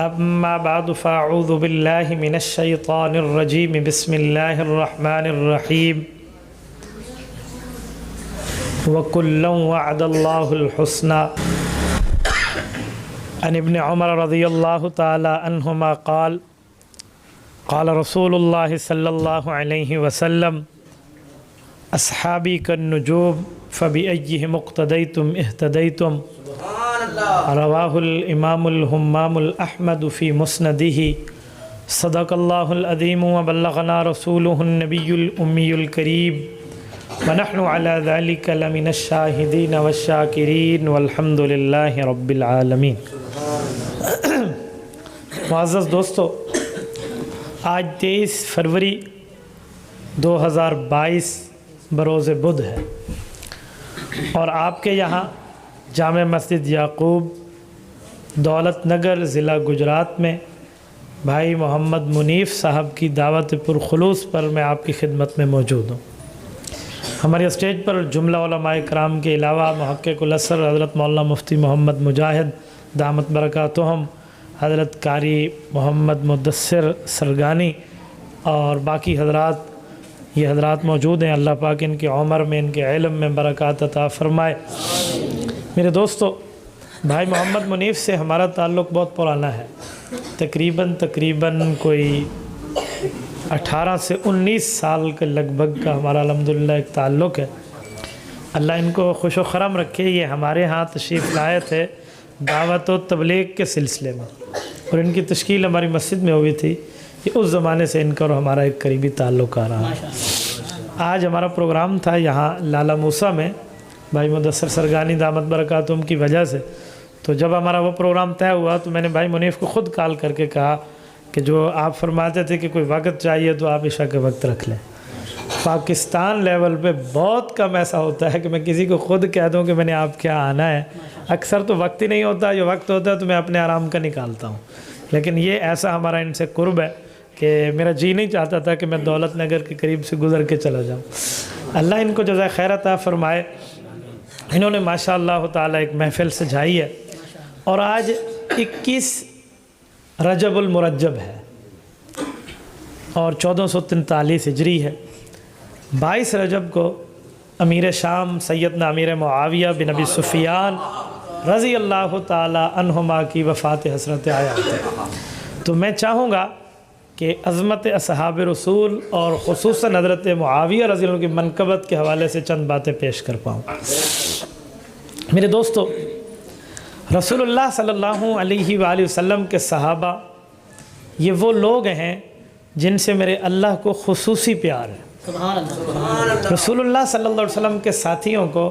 اما بعد فاعوذ باللہ من الشیطان الرجیم بسم اللہ الرحمن الرحیم وَكُلًّا وَعَدَ اللَّهُ الْحُسْنَى عن ابن عمر رضی اللہ تعالی عنہما قال قال رسول اللہ صلی اللہ علیہ وسلم اصحابی كالنجوم فبأيهم اقتديتم اهتديتم رواہ الامام الہمام الاحمد فی مسندہ صدق اللہ العظیم وبلغنا رسولہ النبی الامی الکریم ونحن علی ذلک لمن الشاہدین والشاکرین والحمد للہ رب العالمین۔ معزز دوستو، آج 23 فروری 2022 بروز بدھ ہے اور آپ کے یہاں جامع مسجد یعقوب دولت نگر ضلع گجرات میں بھائی محمد منیف صاحب کی دعوت پرخلوص پر میں آپ کی خدمت میں موجود ہوں۔ ہمارے اسٹیج پر جملہ علماء کرام کے علاوہ محقق الاثر حضرت مولانا مفتی محمد مجاہد دامت برکاتہم، حضرت قاری محمد مدثر سرگانی اور باقی حضرات یہ حضرات موجود ہیں۔ اللہ پاک ان کی عمر میں، ان کے علم میں برکات عطا فرمائے۔ میرے دوستو، بھائی محمد منیف سے ہمارا تعلق بہت پرانا ہے، تقریباً کوئی 18 سے 19 سال کے لگ بھگ کا ہمارا الحمدللہ ایک تعلق ہے۔ اللہ ان کو خوش و خرم رکھے۔ یہ ہمارے ہاں تشریف لائے تھے دعوت و تبلیغ کے سلسلے میں اور ان کی تشکیل ہماری مسجد میں ہوئی تھی۔ یہ اس زمانے سے ان کا اور ہمارا ایک قریبی تعلق آ رہا ہے۔ آج ہمارا پروگرام تھا یہاں لالا موسیٰ میں بھائی مدثر سرگانی دامت برکاتہم کی وجہ سے، تو جب ہمارا وہ پروگرام طے ہوا تو میں نے بھائی منیف کو خود کال کر کے کہا کہ جو آپ فرماتے تھے کہ کوئی وقت چاہیے تو آپ عشاء کے وقت رکھ لیں۔ پاکستان لیول پہ بہت کم ایسا ہوتا ہے کہ میں کسی کو خود کہہ دوں کہ میں نے آپ کیا آنا ہے۔ اکثر تو وقت ہی نہیں ہوتا، جو وقت ہوتا ہے تو میں اپنے آرام کا نکالتا ہوں، لیکن یہ ایسا ہمارا ان سے قرب ہے کہ میرا جی نہیں چاہتا تھا کہ میں دولت نگر کے قریب سے گزر کے چلا جاؤں۔ اللہ ان کو جزائے خیر عطا فرمائے۔ انہوں نے ماشاءاللہ تعالی ایک محفل سجائی ہے اور آج 21 رجب المرجب ہے اور 1443 ہجری ہے۔ 22 رجب کو امیر شام سیدنا امیر معاویہ بن ابی سفیان رضی اللہ تعالی عنہما کی وفات حسرت آیات ہے۔ تو میں چاہوں گا کہ عظمت اصحاب رسول اور خصوصاً حضرت معاویہ رضی اللہ عنہ کی منقبت کے حوالے سے چند باتیں پیش کر پاؤں۔ میرے دوستو، رسول اللہ صلی اللہ علیہ وآلہ وسلم کے صحابہ یہ وہ لوگ ہیں جن سے میرے اللہ کو خصوصی پیار ہے۔ رسول اللہ صلی اللہ علیہ وسلم کے ساتھیوں کو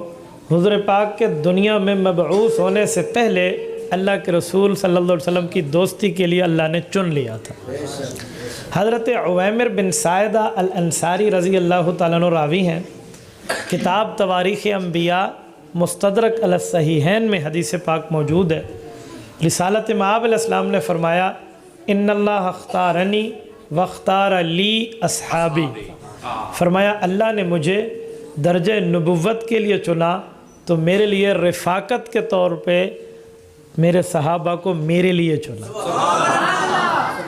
حضور پاک کے دنیا میں مبعوث ہونے سے پہلے اللہ کے رسول صلی اللہ علیہ وسلم کی دوستی کے لیے اللہ نے چن لیا تھا۔ حضرت عویمر بن ساعدہ الانصاری رضی اللہ تعالیٰ عنہ راوی ہیں۔ کتاب تواریخ انبیاء مستدرک علی الصحیحین میں حدیث پاک موجود ہے۔ رسالت مآب علیہ السلام نے فرمایا ان اللہ اختارنی واختار لی اصحابی، فرمایا اللہ نے مجھے درجہ نبوت کے لیے چنا تو میرے لیے رفاقت کے طور پہ میرے صحابہ کو میرے لیے چنا۔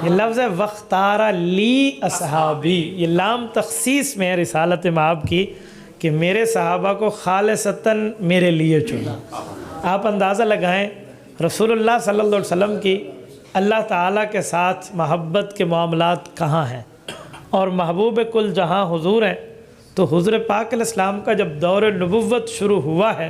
یہ لفظ ہے واختار لی اصحابی، یہ لام تخصیص میں ہے رسالت مآب کی کہ میرے صحابہ کو خالصتاً میرے لیے چنا۔ آپ اندازہ لگائیں رسول اللہ صلی اللہ علیہ وسلم کی اللہ تعالیٰ کے ساتھ محبت کے معاملات کہاں ہیں، اور محبوب کل جہاں حضور ہیں۔ تو حضور پاک علیہ السلام کا جب دور نبوت شروع ہوا ہے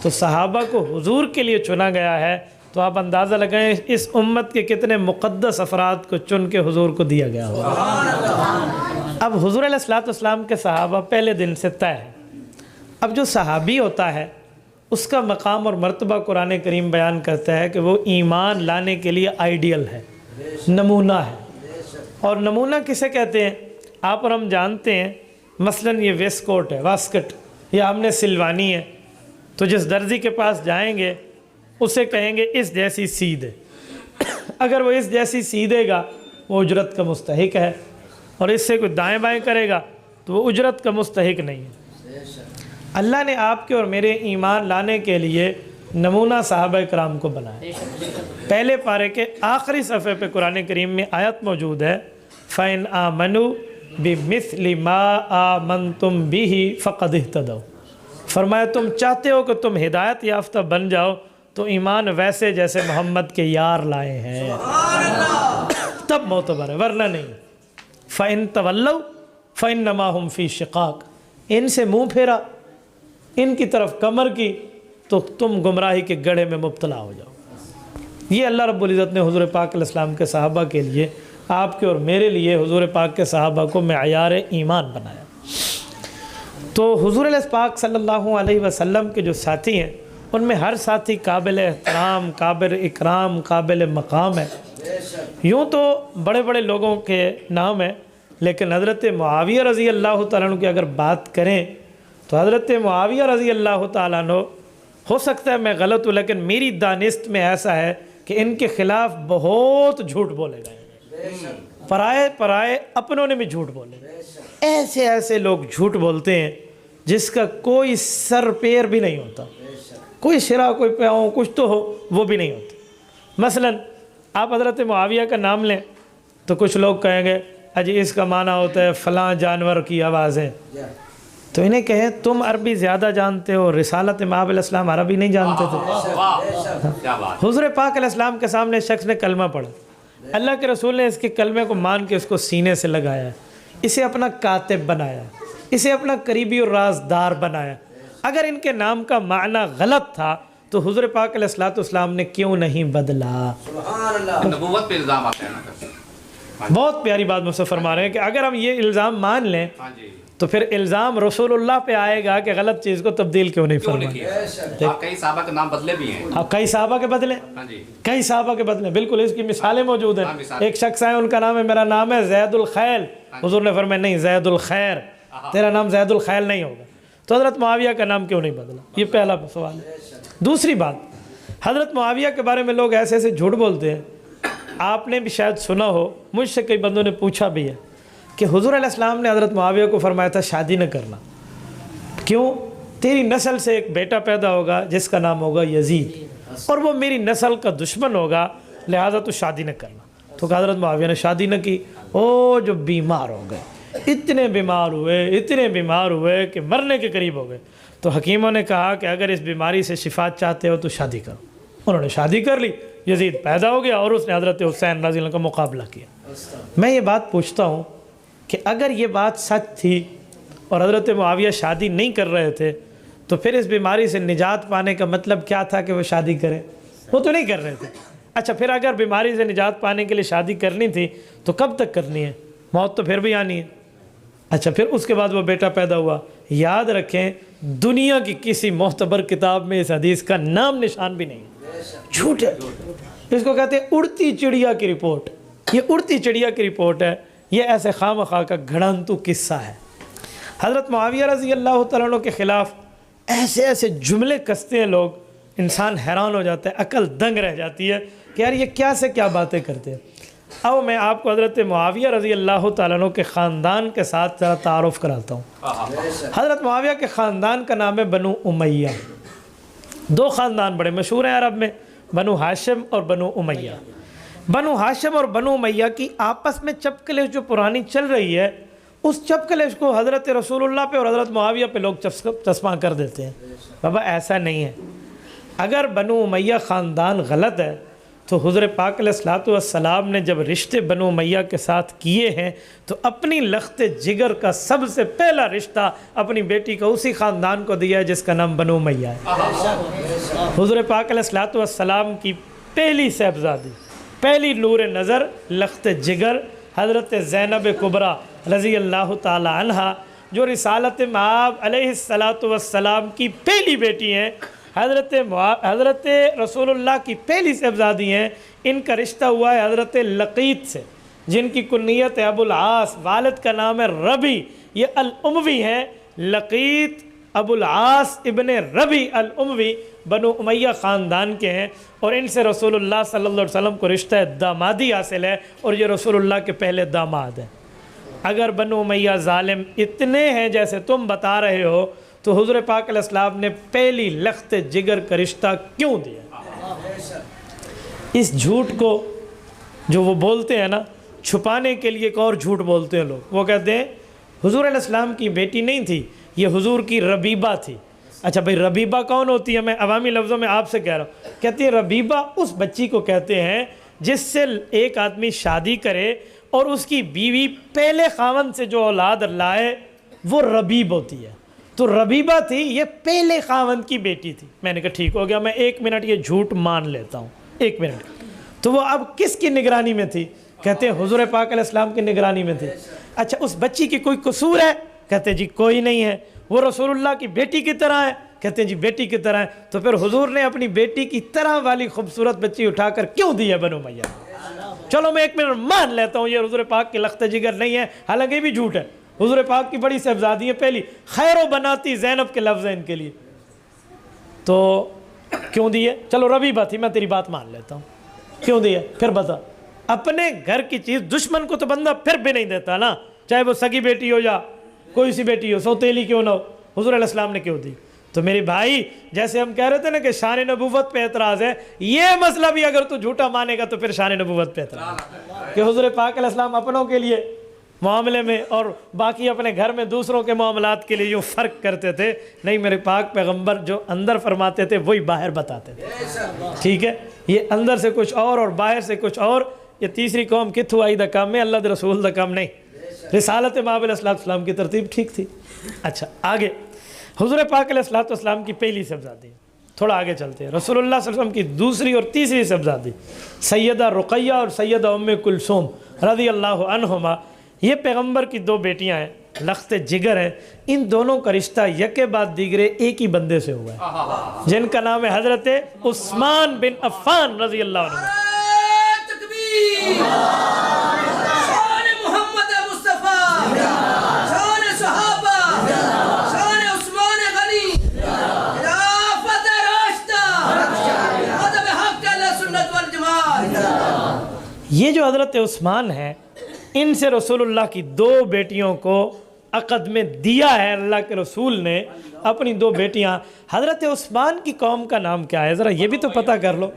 تو صحابہ کو حضور کے لیے چنا گیا ہے، تو آپ اندازہ لگائیں اس امت کے کتنے مقدس افراد کو چن کے حضور کو دیا گیا ہوگا۔ اب حضور علیہ السلام کے صحابہ پہلے دن سے طے ہے۔ اب جو صحابی ہوتا ہے اس کا مقام اور مرتبہ قرآن کریم بیان کرتا ہے کہ وہ ایمان لانے کے لیے آئیڈیل ہے، نمونہ ہے۔ اور نمونہ کسے کہتے ہیں؟ آپ اور ہم جانتے ہیں، مثلاً یہ ویسٹ کوٹ ہے، واسکٹ، یا ہم نے سلوانی ہے، تو جس درزی کے پاس جائیں گے اسے کہیں گے اس جیسی سی دے۔ اگر وہ اس جیسی سی دے گا وہ اجرت کا مستحق ہے، اور اس سے کوئی دائیں بائیں کرے گا تو وہ اجرت کا مستحق نہیں ہے۔ اللہ نے آپ کے اور میرے ایمان لانے کے لیے نمونہ صحابہ کرام کو بنایا۔ پہلے پارے کے آخری صفحے پہ قرآن کریم میں آیت موجود ہے فَإِنْ آمَنُوا بِمِثْلِ مَا آمَنْتُمْ بِهِ فَقَدْ اهْتَدَوْا، فرمایا تم چاہتے ہو کہ تم ہدایت یافتہ بن جاؤ تو ایمان ویسے جیسے محمد کے یار لائے ہیں تب معتبر ہے، ورنہ نہیں۔ فَإِنْ تَوَلَّوْا فَإِنَّمَا هُمْ فِي شِقَاقٍ، ان سے منہ پھیرا، ان کی طرف کمر کی تو تم گمراہی کے گڑھے میں مبتلا ہو جاؤ۔ یہ اللہ رب العزت نے حضور پاک علیہ السلام کے صحابہ کے لیے، آپ کے اور میرے لیے حضور پاک کے صحابہ کو معیار ایمان بنایا۔ تو حضور علیہ پاک صلی اللہ علیہ وسلم کے جو ساتھی ہیں ان میں ہر ساتھی قابل احترام، قابل اکرام، قابل مقام ہے۔ یوں تو بڑے بڑے لوگوں کے نام ہیں، لیکن حضرت معاویہ رضی اللہ تعالیٰ عنہ کی اگر بات کریں تو حضرت معاویہ رضی اللہ تعالیٰ عنہ، ہو سکتا ہے میں غلط ہوں لیکن میری دانست میں ایسا ہے کہ ان کے خلاف بہت جھوٹ بولے گئے، پرائے اپنوں نے بھی جھوٹ بولے، ایسے ایسے لوگ جھوٹ بولتے ہیں جس کا کوئی سر پیر بھی نہیں ہوتا، کوئی شرح کوئی پیاؤں کچھ تو ہو وہ بھی نہیں ہوتا۔ مثلا آپ حضرت معاویہ کا نام لیں تو کچھ لوگ کہیں گے اجی اس کا معنی ہوتا ہے فلاں جانور کی آوازیں، تو انہیں کہیں تم عربی زیادہ جانتے ہو، رسالت مآب علیہ السلام عربی نہیں جانتے تھے۔ حضور پاک علیہ السلام کے سامنے شخص نے کلمہ پڑھا، اللہ کے رسول نے اس کے کلمے کو مان کے اس کو سینے سے لگایا، اسے اپنا کاتب بنایا، اسے اپنا قریبی اور رازدار بنایا۔ اگر ان کے نام کا معنی غلط تھا تو حضور پاک علیہ السلام نے کیوں نہیں بدلا؟ نبوت پہ الزام آتا ہے۔ بہت پیاری بات مجھ سے فرما رہے ہیں کہ اگر ہم یہ الزام مان لیں تو پھر الزام رسول اللہ پہ آئے گا کہ غلط چیز کو تبدیل کیوں نہیں فرمایا۔ آپ کئی صحابہ کے نام بدلے بھی ہیں، آپ کئی صحابہ کے بدلے، کئی صحابہ کے بدلے، بالکل اس کی مثالیں موجود ہیں۔ ایک شخص ہے ان کا نام ہے میرا نام ہے زید الخیل، حضور نے فرمایا نہیں زید الخیر، تیرا نام زید الخیل نہیں ہوگا، تو حضرت معاویہ کا نام کیوں نہیں بدلا؟ یہ پہلا سوال ہے۔ دوسری بات، حضرت معاویہ کے بارے میں لوگ ایسے ایسے جھوٹ بولتے ہیں، آپ نے بھی شاید سنا ہو، مجھ سے کئی بندوں نے پوچھا بھی ہے کہ حضور علیہ السلام نے حضرت معاویہ کو فرمایا تھا شادی نہ کرنا، کیوں؟ تیری نسل سے ایک بیٹا پیدا ہوگا جس کا نام ہوگا یزید اور وہ میری نسل کا دشمن ہوگا، لہٰذا تو شادی نہ کرنا۔ تو کہ حضرت معاویہ نے شادی نہ کی، او جو بیمار ہو گئے، اتنے بیمار ہوئے کہ مرنے کے قریب ہو گئے۔ تو حکیموں نے کہا کہ اگر اس بیماری سے شفا چاہتے ہو تو شادی کرو۔ انہوں نے شادی کر لی، یزید پیدا ہو گیا اور اس نے حضرت حسین رضی اللہ عنہ کا مقابلہ کیا۔ میں یہ بات پوچھتا ہوں کہ اگر یہ بات سچ تھی اور حضرت معاویہ شادی نہیں کر رہے تھے تو پھر اس بیماری سے نجات پانے کا مطلب کیا تھا کہ وہ شادی کریں؟ وہ تو نہیں کر رہے تھے۔ اچھا پھر اگر بیماری سے نجات پانے کے لیے شادی کرنی تھی تو کب تک کرنی ہے؟ موت تو پھر بھی آنی ہے۔ اچھا پھر اس کے بعد وہ بیٹا پیدا ہوا۔ یاد رکھیں دنیا کی کسی معتبر کتاب میں اس حدیث کا نام نشان بھی نہیں، جھوٹ ہے۔ اس کو کہتے ہیں اڑتی چڑیا کی رپورٹ، یہ اڑتی چڑیا کی رپورٹ ہے، یہ ایسے خواہ مخواہ کا گھڑنتو قصہ ہے۔ حضرت معاویہ رضی اللہ تعالیٰ عنہ کے خلاف ایسے ایسے جملے کستے ہیں لوگ، انسان حیران ہو جاتا ہے، عقل دنگ رہ جاتی ہے کہ یار یہ کیا سے کیا باتیں کرتے ہیں۔ اب میں آپ کو حضرت معاویہ رضی اللہ تعالیٰ عنہ کے خاندان کے ساتھ ذرا تعارف کراتا ہوں۔ حضرت معاویہ کے خاندان کا نام ہے بنو امیہ۔ دو خاندان بڑے مشہور ہیں عرب میں، بنو ہاشم اور بنو امیہ۔ بنو ہاشم اور بنو امیہ کی آپس میں چپکلش جو پرانی چل رہی ہے، اس چپکلش کو حضرت رسول اللہ پہ اور حضرت معاویہ پہ لوگ چسپاں کر دیتے ہیں۔ بابا ایسا نہیں ہے۔ اگر بنو امیہ خاندان غلط ہے تو حضور پاک علیہ الصلوۃ والسلام نے جب رشتے بنو امیہ کے ساتھ کیے ہیں تو اپنی لخت جگر کا سب سے پہلا رشتہ اپنی بیٹی کا اسی خاندان کو دیا ہے جس کا نام بنو امیہ ہے۔ حضور پاک علیہ الصلوۃ والسلام کی پہلی صاحبزادی، پہلی نور نظر، لخت جگر حضرت زینب کبریٰ رضی اللہ تعالی عنہا، جو رسالت مآب علیہ الصلوۃ والسلام کی پہلی بیٹی ہیں، حضرت رسول اللہ کی پہلی صاحبزادی ہیں۔ ان کا رشتہ ہوا ہے حضرت لقیط سے، جن کی کنیت ہے ابو العاص، والد کا نام ہے ربی، یہ الاموی ہیں۔ لقیط ابو العاص ابن ربی الاموی بنو امیہ خاندان کے ہیں، اور ان سے رسول اللہ صلی اللہ علیہ وسلم کو رشتہ دامادی حاصل ہے، اور یہ رسول اللہ کے پہلے داماد ہیں۔ اگر بنو امیہ ظالم اتنے ہیں جیسے تم بتا رہے ہو تو حضور پاک علیہ السلام نے پہلی لخت جگر کا رشتہ کیوں دیا؟ اس جھوٹ کو جو وہ بولتے ہیں نا، چھپانے کے لیے ایک اور جھوٹ بولتے ہیں لوگ، وہ کہتے ہیں حضور علیہ السلام کی بیٹی نہیں تھی، یہ حضور کی ربیبہ تھی۔ اچھا بھائی، ربیبہ کون ہوتی ہے؟ میں عوامی لفظوں میں آپ سے کہہ رہا ہوں، کہتے ہیں ربیبہ اس بچی کو کہتے ہیں جس سے ایک آدمی شادی کرے اور اس کی بیوی پہلے خاوند سے جو اولاد لائے وہ ربیب ہوتی ہے۔ تو ربیبہ تھی، یہ پہلے خاوند کی بیٹی تھی۔ میں نے کہا ٹھیک ہو گیا، میں 1 منٹ یہ جھوٹ مان لیتا ہوں، 1 منٹ۔ تو وہ اب کس کی نگرانی میں تھی؟ کہتے ہیں حضور پاک علیہ السلام کی نگرانی میں تھی۔ اچھا اس بچی کی کوئی قصور ہے؟ کہتے ہیں جی کوئی نہیں ہے۔ وہ رسول اللہ کی بیٹی کی طرح ہے؟ کہتے ہیں جی بیٹی کی طرح ہے۔ تو پھر حضور نے اپنی بیٹی کی طرح والی خوبصورت بچی اٹھا کر کیوں دی ہے بنو امیہ؟ چلو میں 1 منٹ مان لیتا ہوں یہ حضور پاک کی لخت جگر نہیں ہے، حالانکہ یہ بھی جھوٹ ہے۔ حضور پاک کی بڑی صاحبزادی ہے، پہلی خیر و بناتی زینب کے لفظ ہیں ان کے لیے، تو کیوں دیے؟ چلو ربیبہ تھی، میں تیری بات مان لیتا ہوں، کیوں دیے؟ پھر بتا۔ اپنے گھر کی چیز دشمن کو تو بندہ پھر بھی نہیں دیتا نا، چاہے وہ سگی بیٹی ہو یا کوئی سی بیٹی ہو، سوتیلی کیوں نہ ہو، حضور علیہ السلام نے کیوں دی؟ تو میرے بھائی جیسے ہم کہہ رہے تھے نا کہ شان نبوت پہ اعتراض ہے، یہ مسئلہ بھی اگر تو جھوٹا مانے گا تو پھر شان نبوت پہ اعتراض ہے کہ حضور پاک علیہ السلام اپنوں کے لیے معاملے میں اور باقی اپنے گھر میں دوسروں کے معاملات کے لیے یوں فرق کرتے تھے۔ نہیں، میرے پاک پیغمبر جو اندر فرماتے تھے وہی باہر بتاتے تھے، ٹھیک ہے؟ یہ اندر سے کچھ اور باہر سے کچھ اور۔ یہ تیسری قوم کتھو آئی دا کام میں، اللہ دے رسول دا کام نہیں۔ رسالت مآب علیہ السلام کی ترتیب ٹھیک تھی۔ اچھا آگے حضور پاک علیہ السلام کی پہلی صاحبزادی، تھوڑا آگے چلتے ہیں۔ رسول اللہ صلی اللہ علیہ وسلم کی دوسری اور تیسری صاحبزادی سیدہ رقیہ اور سیدہ ام کلثوم رضی اللہ عنہما، یہ پیغمبر کی 2 بیٹیاں ہیں، لخت جگر ہیں۔ ان دونوں کا رشتہ یکے بعد دیگرے ایک ہی بندے سے ہوا ہے، جن کا نام ہے حضرت عثمان بن عفان رضی اللہ عنہ۔ شان محمد مصطفیٰ، شان صحابہ، شان عثمان غنی، خلافت راشدہ، مذہب حق اہل سنت والجماعت۔ یہ جو حضرت عثمان ہیں، ان سے رسول اللہ کی 2 بیٹیوں کو عقد میں دیا ہے اللہ کے رسول نے، اپنی 2 بیٹیاں۔ حضرت عثمان کی قوم کا نام کیا ہے؟ ذرا یہ بھی تو پتہ کر لو،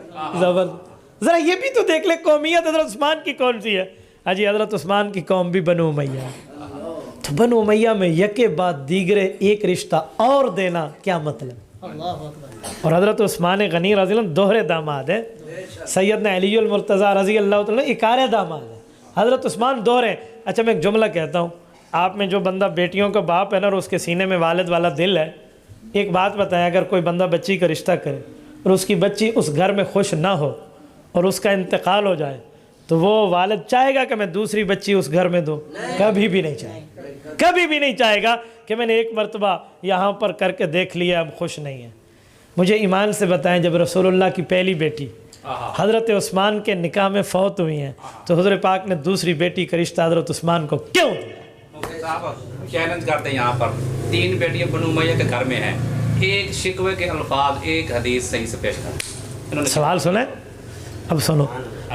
ذرا یہ بھی تو دیکھ لے قومیت حضرت عثمان کی کون سی ہے۔ ہاں جی، حضرت عثمان کی قوم بھی بنو امیہ ہے۔ تو بنو امیہ میں یکے بعد دیگرے ایک رشتہ اور دینا کیا مطلب؟ اور حضرت عثمان غنی رضی اللہ عنہ دوہرے داماد ہیں، سیدنا علی المرتضیٰ رضی اللہ تعالیٰ اکارے داماد ہیں، حضرت عثمان دوہرے۔ اچھا میں ایک جملہ کہتا ہوں، آپ میں جو بندہ بیٹیوں کا باپ ہے نا اور اس کے سینے میں والد والا دل ہے، ایک بات بتائیں، اگر کوئی بندہ بچی کا رشتہ کرے اور اس کی بچی اس گھر میں خوش نہ ہو اور اس کا انتقال ہو جائے تو وہ والد چاہے گا کہ میں دوسری بچی اس گھر میں دوں؟ کبھی بھی نہیں چاہے گا، کبھی بھی نہیں چاہے گا کہ میں نے ایک مرتبہ یہاں پر کر کے دیکھ لیا اب خوش نہیں ہے۔ مجھے ایمان سے بتائیں، جب رسول اللہ کی پہلی بیٹی حضرت عثمان کے نکاح میں فوت ہوئی ہیں تو حضور پاک نے دوسری بیٹی کا رشتہ حضرت عثمان کو کیوں دیا؟ صاحب چیلنج کرتے ہیں یہاں پر 3 بیٹیاں بنو امیہ کے گھر میں ہیں، ایک شکوے کے الفاظ ایک حدیث صحیح سے پیش کریں۔ سوال سنیں، اب سنو۔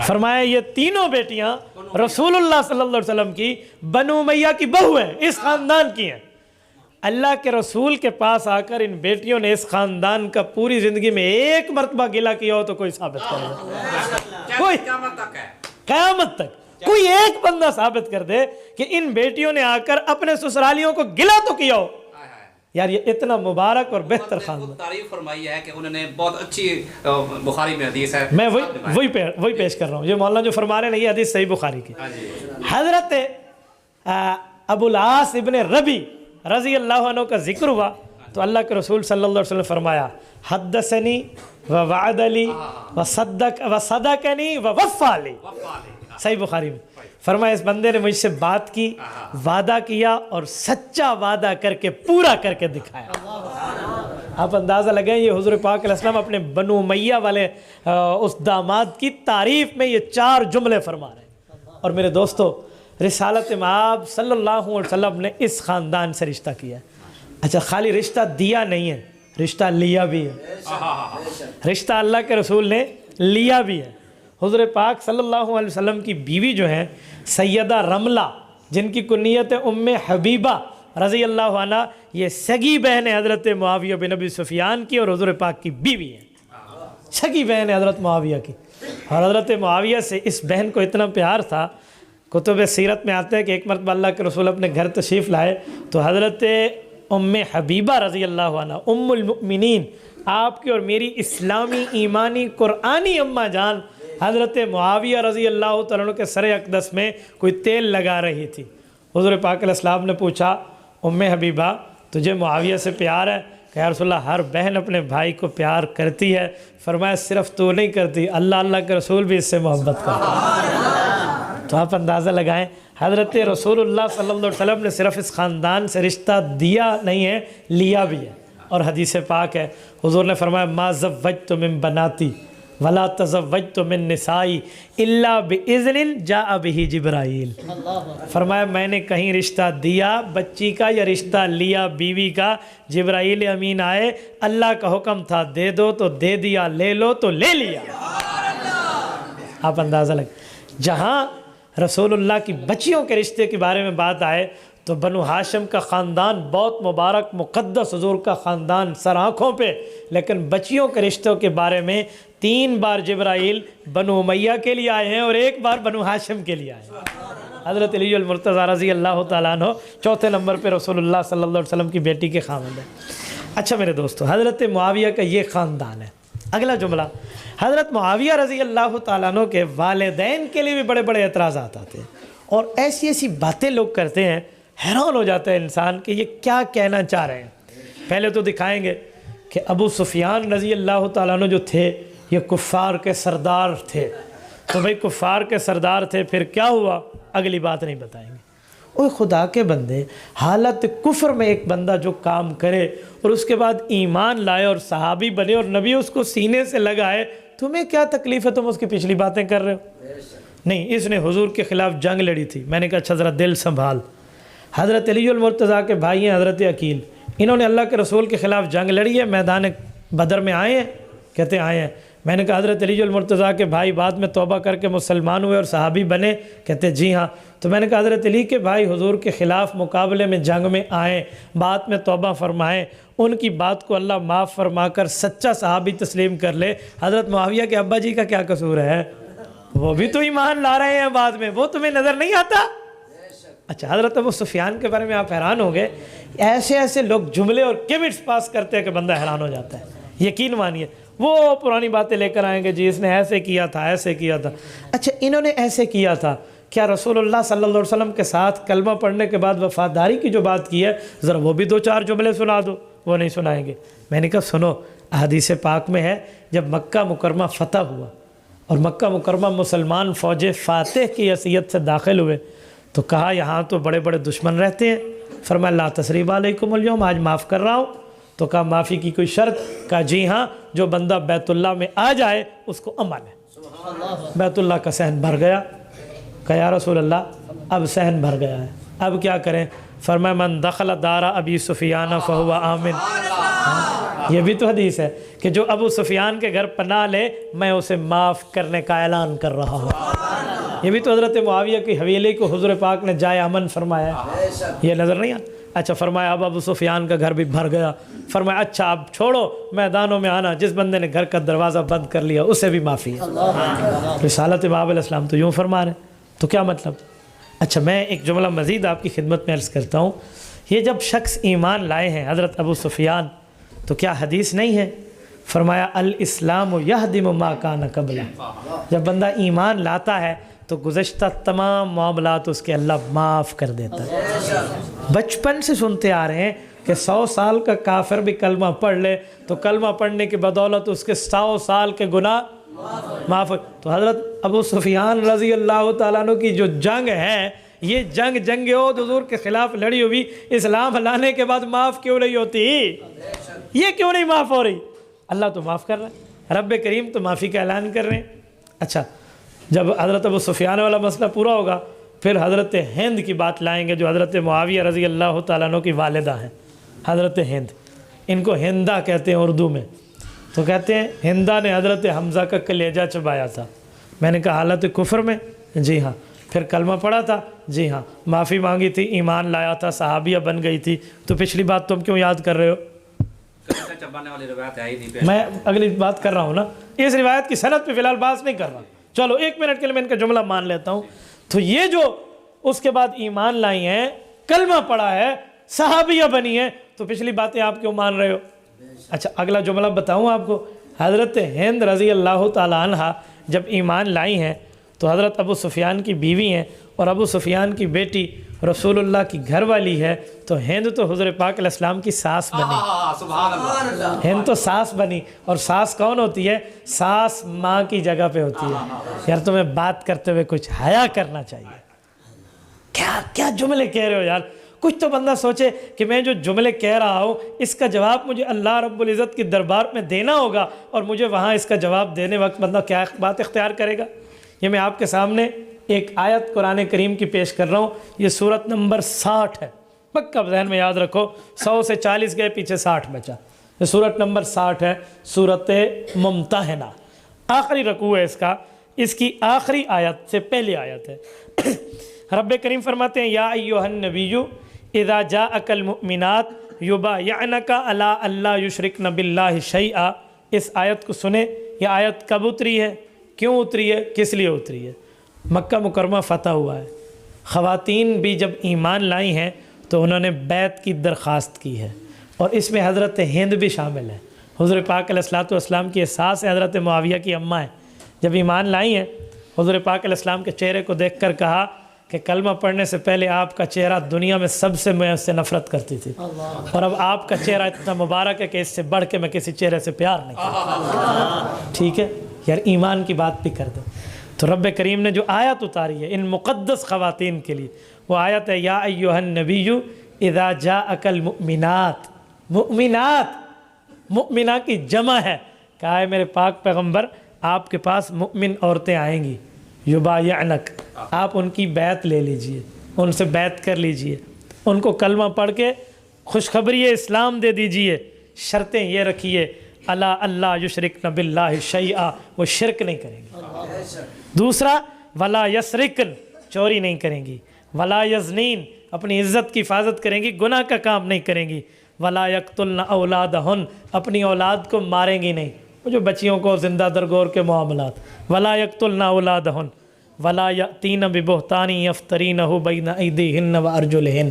فرمایا یہ تینوں بیٹیاں رسول اللہ صلی اللہ علیہ وسلم کی بنو امیہ کی بہو ہیں، اس خاندان کی ہیں۔ اللہ کے رسول کے پاس آ کر ان بیٹیوں نے اس خاندان کا پوری زندگی میں ایک مرتبہ گلہ کیا ہو تو کوئی ثابت کرے گا؟ کوئی قیامت تک کوئی ایک بندہ ثابت کر دے کہ ان بیٹیوں نے آ کر اپنے سسرالیوں کو گلہ تو کیا ہو؟ یار یہ اتنا مبارک اور بہتر خاندان۔ تعریف فرمائی ہے کہ انہوں نے بہت اچھی بخاری میں حدیث ہے، میں وہی پیش کر رہا ہوں، یہ مولانا جو فرما رہے ہیں یہ حدیث صحیح بخاری کی۔ حضرت ابو العاص ابن ربی رضی اللہ عنہ کا ذکر ہوا تو اللہ کے رسول صلی اللہ علیہ وسلم فرمایا حدثنی و وعد لی و صدقنی و وفا لی، صحیح بخاری میں فرمایا اس بندے نے مجھ سے بات کی، وعدہ کیا اور سچا وعدہ کر کے پورا کر کے دکھایا۔ آپ اندازہ لگائیں یہ حضور پاک علیہ السلام اپنے بنو امیہ والے اس داماد کی تعریف میں یہ 4 جملے فرما رہے ہیں۔ اور میرے دوستو، رسالت مآب صلی اللہ علیہ وسلم نے اس خاندان سے رشتہ کیا ہے۔ اچھا خالی رشتہ دیا نہیں ہے، رشتہ لیا بھی ہے، رشتہ اللہ کے رسول نے لیا بھی ہے۔ حضور پاک صلی اللہ علیہ وسلم کی بیوی جو ہیں سیدہ رملہ، جن کی کنیت ام حبیبہ رضی اللہ عنہ یہ سگی بہن ہے حضرت معاویہ بن ابی سفیان کی اور حضور پاک کی بیوی ہے، سگی بہن ہے حضرت معاویہ کی۔ اور حضرت معاویہ سے اس بہن کو اتنا پیار تھا، کتب سیرت میں آتا ہے کہ ایک مرتبہ اللہ کے رسول اپنے گھر تشریف لائے تو حضرت ام حبیبہ رضی اللہ عنہ ام المؤمنین، آپ کی اور میری اسلامی ایمانی قرآنی اماں جان حضرت معاویہ رضی اللہ تعالیٰ عنہ کے سر اقدس میں کوئی تیل لگا رہی تھی۔ حضور پاک علیہ السلام نے پوچھا ام حبیبہ تجھے معاویہ سے پیار ہے؟ کہ یا رسول اللہ ہر بہن اپنے بھائی کو پیار کرتی ہے۔ فرمایا صرف تو نہیں کرتی، اللہ کے رسول بھی اس سے محبت کرتا۔ تو آپ اندازہ لگائیں حضرت رسول اللہ صلی اللہ علیہ وسلم نے صرف اس خاندان سے رشتہ دیا نہیں ہے، لیا بھی ہے۔ اور حدیث پاک ہے حضور نے فرمایا ما زوجت من بناتی ولا تزوجت من نسائی الا باذن جاء به جبرائیل۔ فرمایا میں نے کہیں رشتہ دیا بچی کا یا رشتہ لیا بیوی کا، جبرائیل امین آئے، اللہ کا حکم تھا دے دو تو دے دیا، لے لو تو لے لیا۔ آپ اندازہ لگیں جہاں رسول اللہ کی بچیوں کے رشتے کے بارے میں بات آئے تو بنو ہاشم کا خاندان بہت مبارک مقدس حضور کا خاندان سر آنکھوں پہ، لیکن بچیوں کے رشتوں کے بارے میں 3 بار جبرائیل بنو امیہ کے لیے آئے ہیں اور 1 بار بنو ہاشم کے لیے آئے ہیں۔ حضرت علی المرتضیٰ رضی اللہ تعالیٰ عنہ 4تھے نمبر پہ رسول اللہ صلی اللہ علیہ وسلم کی بیٹی کے خاوند ہیں۔ اچھا میرے دوستو، حضرت معاویہ کا یہ خاندان ہے۔ اگلا جملہ، حضرت معاویہ رضی اللہ تعالیٰ عنہ کے والدین کے لیے بھی بڑے بڑے اعتراضات آتے ہیں اور ایسی ایسی باتیں لوگ کرتے ہیں، حیران ہو جاتا ہے انسان کہ یہ کیا کہنا چاہ رہے ہیں۔ پہلے تو دکھائیں گے کہ ابو سفیان رضی اللہ تعالیٰ عنہ جو تھے یہ کفار کے سردار تھے، تو بھئی کفار کے سردار تھے پھر کیا ہوا، اگلی بات نہیں بتائیں گے۔ اوہ خدا کے بندے، حالت کفر میں ایک بندہ جو کام کرے اور اس کے بعد ایمان لائے اور صحابی بنے اور نبی اس کو سینے سے لگائے، تمہیں کیا تکلیف ہے، تم اس کی پچھلی باتیں کر رہے ہو؟ نہیں، اس نے حضور کے خلاف جنگ لڑی تھی۔ میں نے کہا اچھا ذرا دل سنبھال، حضرت علی المرتضیٰ کے بھائی ہیں حضرت عقیل، انہوں نے اللہ کے رسول کے خلاف جنگ لڑی ہے، میدان بدر میں آئے ہیں؟ کہتے آئے ہیں۔ میں نے کہا حضرت علی المرتضیٰ کے بھائی بعد میں توبہ کر کے مسلمان ہوئے اور صحابی بنے؟ کہتے جی ہاں۔ تو میں نے کہا حضرت علی کے بھائی حضور کے خلاف مقابلے میں جنگ میں آئیں، بعد میں توبہ فرمائیں، ان کی بات کو اللہ معاف فرما کر سچا صحابی تسلیم کر لے، حضرت معاویہ کے ابا جی کا کیا قصور ہے؟ وہ بھی تو ایمان لا رہے ہیں بعد میں، وہ تمہیں نظر نہیں آتا؟ اچھا حضرت ابو سفیان کے بارے میں آپ حیران ہو گئے، ایسے ایسے لوگ جملے اور کیمنٹس پاس کرتے ہیں کہ بندہ حیران ہو جاتا ہے۔ یقین مانیے وہ پرانی باتیں لے کر آئیں گے، جی اس نے ایسے کیا تھا ایسے کیا تھا۔ اچھا انہوں نے ایسے کیا تھا، کیا رسول اللہ صلی اللہ علیہ وسلم کے ساتھ کلمہ پڑھنے کے بعد وفاداری کی جو بات کی ہے ذرا وہ بھی 2-4 جملے سنا دو؟ وہ نہیں سنائیں گے۔ میں نے کہا سنو، احادیث پاک میں ہے جب مکہ مکرمہ فتح ہوا اور مکہ مکرمہ مسلمان فوج فاتح کی حیثیت سے داخل ہوئے تو کہا یہاں تو بڑے بڑے دشمن رہتے ہیں، فرمایا لا تثریب علیکم اليوم، آج معاف کر رہا ہوں۔ تو کہا معافی کی کوئی شرط؟ کہا جی ہاں، جو بندہ بیت اللہ میں آ جائے اس کو امن ہے۔ بیت اللہ کا صحن بھر گیا۔ کہا یا رسول اللہ اب صحن بھر گیا ہے، اب کیا کریں؟ فرمایا من دخل دار ابی سفیان فہو آمن۔ یہ بھی تو حدیث ہے کہ جو ابو سفیان کے گھر پناہ لے میں اسے معاف کرنے کا اعلان کر رہا ہوں۔ یہ بھی تو حضرت معاویہ کی حویلی کو حضور پاک نے جائے امن فرمایا ہے، یہ نظر نہیں آتا؟ اچھا فرمایا اب ابو سفیان کا گھر بھی بھر گیا۔ فرمایا اچھا اب چھوڑو میدانوں میں آنا، جس بندے نے گھر کا دروازہ بند کر لیا اسے بھی معافی ہے۔ رسالت باب علیہ السلام تو یوں فرما رہے ہیں، تو کیا مطلب؟ اچھا میں ایک جملہ مزید آپ کی خدمت میں عرض کرتا ہوں۔ یہ جب شخص ایمان لائے ہیں حضرت ابو سفیان تو کیا حدیث نہیں ہے؟ فرمایا الاسلام یہدم ما کان قبلہ، جب بندہ ایمان لاتا ہے تو گزشتہ تمام معاملات اس کے اللہ معاف کر دیتا ہے۔ بچپن سے سنتے آ رہے ہیں کہ 100 سال کا کافر بھی کلمہ پڑھ لے تو کلمہ پڑھنے کی بدولت اس کے 100 سال کے گناہ معاف۔ تو حضرت ابو سفیان رضی اللہ تعالیٰ عنہ کی جو جنگ ہے، یہ جنگ احد حضور کے خلاف لڑی ہوئی، اسلام لانے کے بعد معاف کیوں نہیں ہوتی؟ یہ کیوں نہیں معاف ہو رہی؟ اللہ تو معاف کر رہا ہے، رب کریم تو معافی کا اعلان کر رہے ہیں۔ اچھا جب حضرت ابو سفیان والا مسئلہ پورا ہوگا پھر حضرت ہند کی بات لائیں گے جو حضرت معاویہ رضی اللہ تعالیٰ عنہ کی والدہ ہیں، حضرت ہند، ان کو ہندہ کہتے ہیں اردو میں۔ تو کہتے ہیں ہندہ نے حضرت حمزہ کا کلیجہ چبایا تھا۔ میں نے کہا حالت کفر میں؟ جی ہاں۔ پھر کلمہ پڑھا تھا؟ جی ہاں. معافی مانگی تھی، ایمان لایا تھا، صحابیہ بن گئی تھی. تو پچھلی بات تم کیوں یاد کر رہے ہو؟ چبانے والی روایت ہے ہی نہیں. میں اگلی بات کر رہا ہوں نا، اس روایت کی سند پہ فی الحال بات نہیں کر رہا. چلو 1 منٹ کے لیے میں ان کا جملہ مان لیتا ہوں. تو یہ جو اس کے بعد ایمان لائی ہیں، کلمہ پڑھا ہے، صحابیہ بنی ہیں، تو پچھلی باتیں آپ کیوں مان رہے ہو؟ اچھا اگلا جملہ بتاؤں آپ کو. حضرت ہند رضی اللہ تعالی عنہ جب ایمان لائی ہیں تو حضرت ابو سفیان کی بیوی ہیں، اور ابو سفیان کی بیٹی رسول اللہ کی گھر والی ہے. تو ہند تو حضور پاک علیہ السلام کی ساس بنی. سبحان اللہ. ہند تو ساس بنی. اور ساس کون ہوتی ہے؟ ساس ماں کی جگہ پہ ہوتی ہے. یار تمہیں بات کرتے ہوئے کچھ حیا کرنا چاہیے. کیا جملے کہہ رہے ہو یار؟ کچھ تو بندہ سوچے کہ میں جو جملے کہہ رہا ہوں اس کا جواب مجھے اللہ رب العزت کی دربار میں دینا ہوگا، اور مجھے وہاں اس کا جواب دینے وقت بندہ کیا بات اختیار کرے گا. یہ میں آپ کے سامنے ایک آیت قرآن کریم کی پیش کر رہا ہوں. یہ سورت نمبر 60 ہے، پکا ذہن میں یاد رکھو. 100 سے 40 گئے، پیچھے 60 بچا. یہ سورت نمبر 60 ہے، سورت ممتحنہ. آخری رکوع ہے اس کا. اس کی آخری آیت سے پہلی آیت ہے. رب کریم فرماتے ہیں یا ایھا النبی اذا جاءک المؤمنات یبایعنک علی الا یشرکن باللہ شیئا. اس آیت کو سنیں. یہ آیت کب اتری ہے، کیوں اتری ہے، کس لیے اتری ہے؟ مکہ مکرمہ فتح ہوا ہے. خواتین بھی جب ایمان لائی ہیں تو انہوں نے بیعت کی درخواست کی ہے، اور اس میں حضرت ہند بھی شامل ہے. حضور پاک علیہ السلام کی ساس حضرت معاویہ کی اماں ہیں. جب ایمان لائی ہیں حضور پاک علیہ السلام کے چہرے کو دیکھ کر کہا کہ کلمہ پڑھنے سے پہلے آپ کا چہرہ دنیا میں سب سے میں اس سے نفرت کرتی تھی، اور اب آپ کا چہرہ اتنا مبارک ہے کہ اس سے بڑھ کے میں کسی چہرے سے پیار نہیں کرتا. ٹھیک ہے یار، ایمان کی بات بھی کر دو. تو رب کریم نے جو آیت اتاری ہے ان مقدس خواتین کے لیے، وہ آیت ہے یا ایھا النبی اذا جاءک المؤمنات. مؤمنات، مؤمنہ کی جمع ہے. کہا ہے میرے پاک پیغمبر آپ کے پاس مؤمن عورتیں آئیں گی، یبایعنک، آپ ان کی بیعت لے لیجئے، ان سے بیعت کر لیجئے، ان کو کلمہ پڑھ کے خوشخبری اسلام دے دیجئے. شرطیں یہ رکھیے الا اللہ یشرکن باللہ شیئا، وہ شرک نہیں کریں گی. دوسرا ولا یسرکن، چوری نہیں کریں گی. ولا یزنین، اپنی عزت کی حفاظت کریں گی، گناہ کا کام نہیں کریں گی. ولا یقتلن اولادہن، اپنی اولاد کو ماریں گی نہیں، وہ جو بچیوں کو زندہ درگور کے معاملات. ولا یقتلن اولادہن ولا یأتین ببہتان یفترینہ بین ایدیہن وارجلہن،